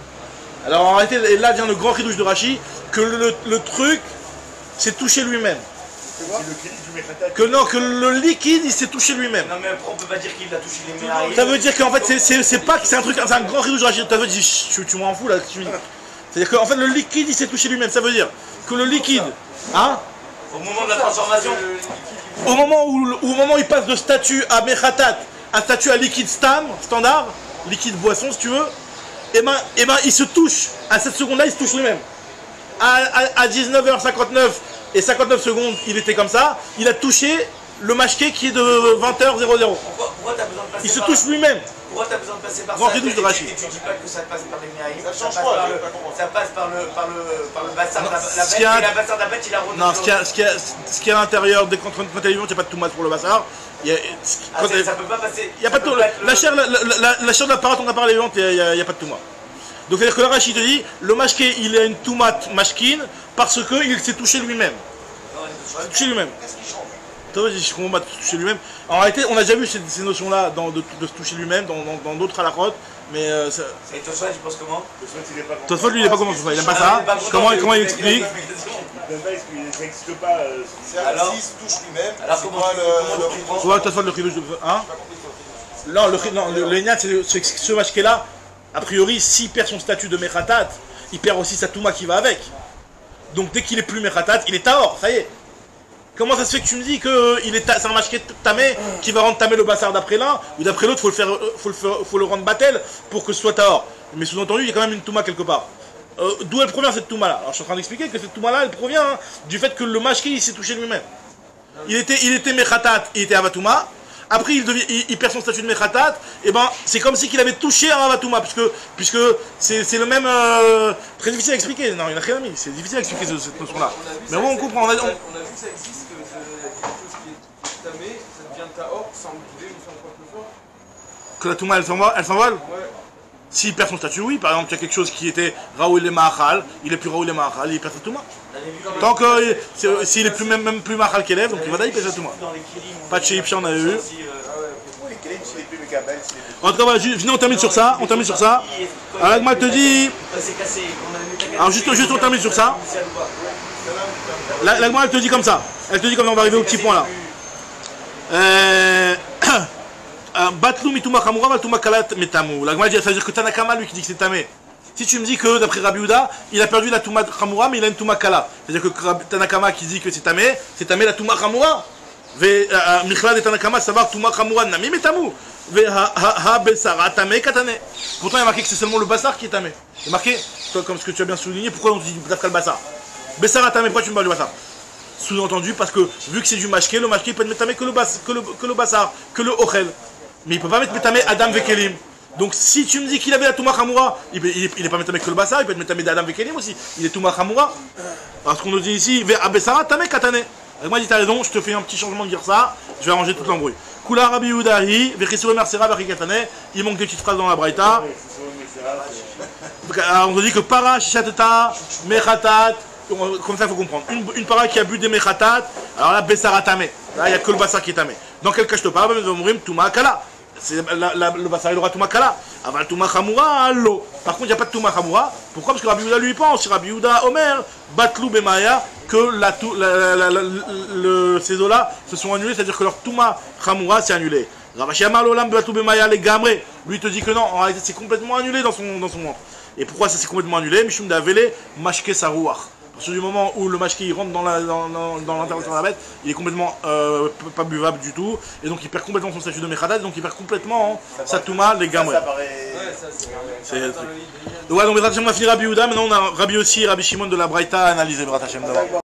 Alors en réalité, et là vient le grand chidouche de Rashi, que le truc s'est touché lui-même. Que le liquide il s'est touché lui-même. Non mais on peut pas dire qu'il a touché les médailles. Ça veut dire qu'en fait c'est pas que c'est un truc, c'est un grand chidouche de Rashi. Tu m'en fous là. C'est-à-dire qu'en fait le liquide il s'est touché lui-même. Ça veut dire que le liquide, hein? Au moment de la transformation, au moment où il passe de statut à mechatat à statut à liquide standard, liquide boisson si tu veux, et ben il se touche, à cette seconde-là il se touche lui-même. À 19h59 et 59 secondes il était comme ça, il a touché le mashké qui est de 20h00. Pourquoi t'as besoin de passer il se touche lui-même. Pourquoi t'as besoin de passer par ça? Et tu dis pas que ça passe par les médailles. Ça passe par le bassin de la bête, et la bassin de la bête il a redonné. Non, ce qui est à l'intérieur, quand elle est vivante, il n'y a pas de toumat pour le bassin. Ça peut pas passer. Il y a pas de la chair de la parade, on a parlé vivante, il n'y a pas de toumat. Donc c'est-à-dire que la Rashi te dit, le mashké il a une toumat mashkin parce qu'il s'est touché lui-même. Il s'est touché lui-même. Qu'est-ce qui change? Je comprends pas de se toucher lui-même. En réalité, on a déjà vu ces notions-là de se toucher lui-même dans d'autres halakhot, mais ça... Et Tosfot, tu penses comment? Tosfot, lui, il est pas comment il aime pas ça. Comment il explique? Il n'existe pas. Alors, s'il se touche lui-même, alors comment Ouais, Tosfot, le chidouche de... Hein? Non, le Ignat, c'est que ce mashké-là, a priori, s'il perd son statut de mechatat, il perd aussi sa touma qui va avec. Donc dès qu'il est plus mechatat, il est tahor, ça y est. comment ça se fait que tu me dis que c'est un mashké tamé qui va rendre tamé le bassar d'après l'un, ou d'après l'autre, faut le rendre batel pour que ce soit tahor. Mais sous-entendu, il y a quand même une touma quelque part. D'où elle provient cette touma là? Alors je suis en train d'expliquer que cette touma là, elle provient du fait que le mashké il s'est touché lui-même. Il était mechatat, il était avatouma. Après, il perd son statut de mechatat, et ben c'est comme si qu'il avait touché un avatouma, puisque c'est le même. Très difficile à expliquer. Non, il n'a rien mis. C'est difficile à expliquer cette notion-là. Mais bon, on comprend. On a vu que ça existe, que quelque chose qui est tamé, ça devient tahor sans bouger ou sans quoi que ce soit. Que la touma elle s'envole. Ouais. S'il perd son statut, oui. Par exemple, il y a quelque chose qui était Raoul et Mahal, il est plus Raoul et Mahal, il perd sa touma. Tant que s'il est même plus Mahal qu'élève, donc il va d'ailleurs perdre sa touma. Pas de chez Ipcha, on a eu. En tout cas, voilà, venez, on termine sur ça. Alors, L'Agma te dit. Alors, juste, on termine sur ça. L'Agma, elle te dit comme ça. On va arriver au petit point là. Batlou mituma chamura, baltouma kalat metamu. L'Agma dit, ça veut dire que Tanakama, lui qui dit que c'est tamé. Si tu me dis que d'après Rabbi Yehuda, il a perdu la touma chamura, mais il a une touma kala. C'est-à-dire que Tanakama qui dit que c'est tamé la touma chamura. Michlad et Tanakama, savoir touma chamura nami metamu. Pourtant, il y a marqué que c'est seulement le bassar qui est tamé. Il y a marqué, comme ce que tu as bien souligné, pourquoi on dit d'après le bassar? Bessara tamé, pourquoi tu me parles du bassar? Sous-entendu, parce que vu que c'est du mashké, le mashké peut être métamé que le bassar, que le ochel. Mais il ne peut pas mettre métamé Adam Vekelim. Donc si tu me dis qu'il avait la Touma Chamura, il n'est pas métamé que le bassar, il peut être métamé d'Adam Vekelim aussi. Il est Touma Chamura. Parce qu'on nous dit ici, Abessara tamé katane. Moi, je dis, t'as raison, je te fais un petit changement de dire ça, je vais arranger tout l'embrouille. Kula Rabbi Yehudahi, Vechesure Mersera, Vechikatane, il manque des petites phrases dans la Braïta. On nous dit que Para, Shishatata, Mechatat, comme ça il faut comprendre. Une para qui a bu des Mechatat, alors là, Bessara tamé. Là, il n'y a que le bassar qui est tamé. Dans quel cas je te parle, mais Mourim, Touma Kala. Le bassar il aura Touma Kala. Aval Touma Chamura, l'eau. Par contre, il n'y a pas de Touma Chamura. Pourquoi? Parce que Rabbi Yehuda lui pense. Rabbi Yehuda Omer, Batlou Bemaya, que ces eaux-là se sont annulées, c'est-à-dire que leur Touma Chamura s'est annulé. Ravashi Amar Lolam Batlou Bemaya, les Gamré. Lui te dit que non, en réalité c'est complètement annulé dans son ventre. Et pourquoi ça s'est complètement annulé? Mishum Davele, Mashke Sarouach. Parce que du moment où le mashké il rentre dans l'intervention de la bête, il est complètement pas buvable du tout, et donc il perd complètement son statut de mechadat, donc il perd complètement sa touma, les gamres. C'est le truc. Ouais, donc on va finir Rabbi Yehuda, maintenant on a Rabbi aussi, Rabbi Shimon de la Braïta à analyser, Brat Hashem d'abord.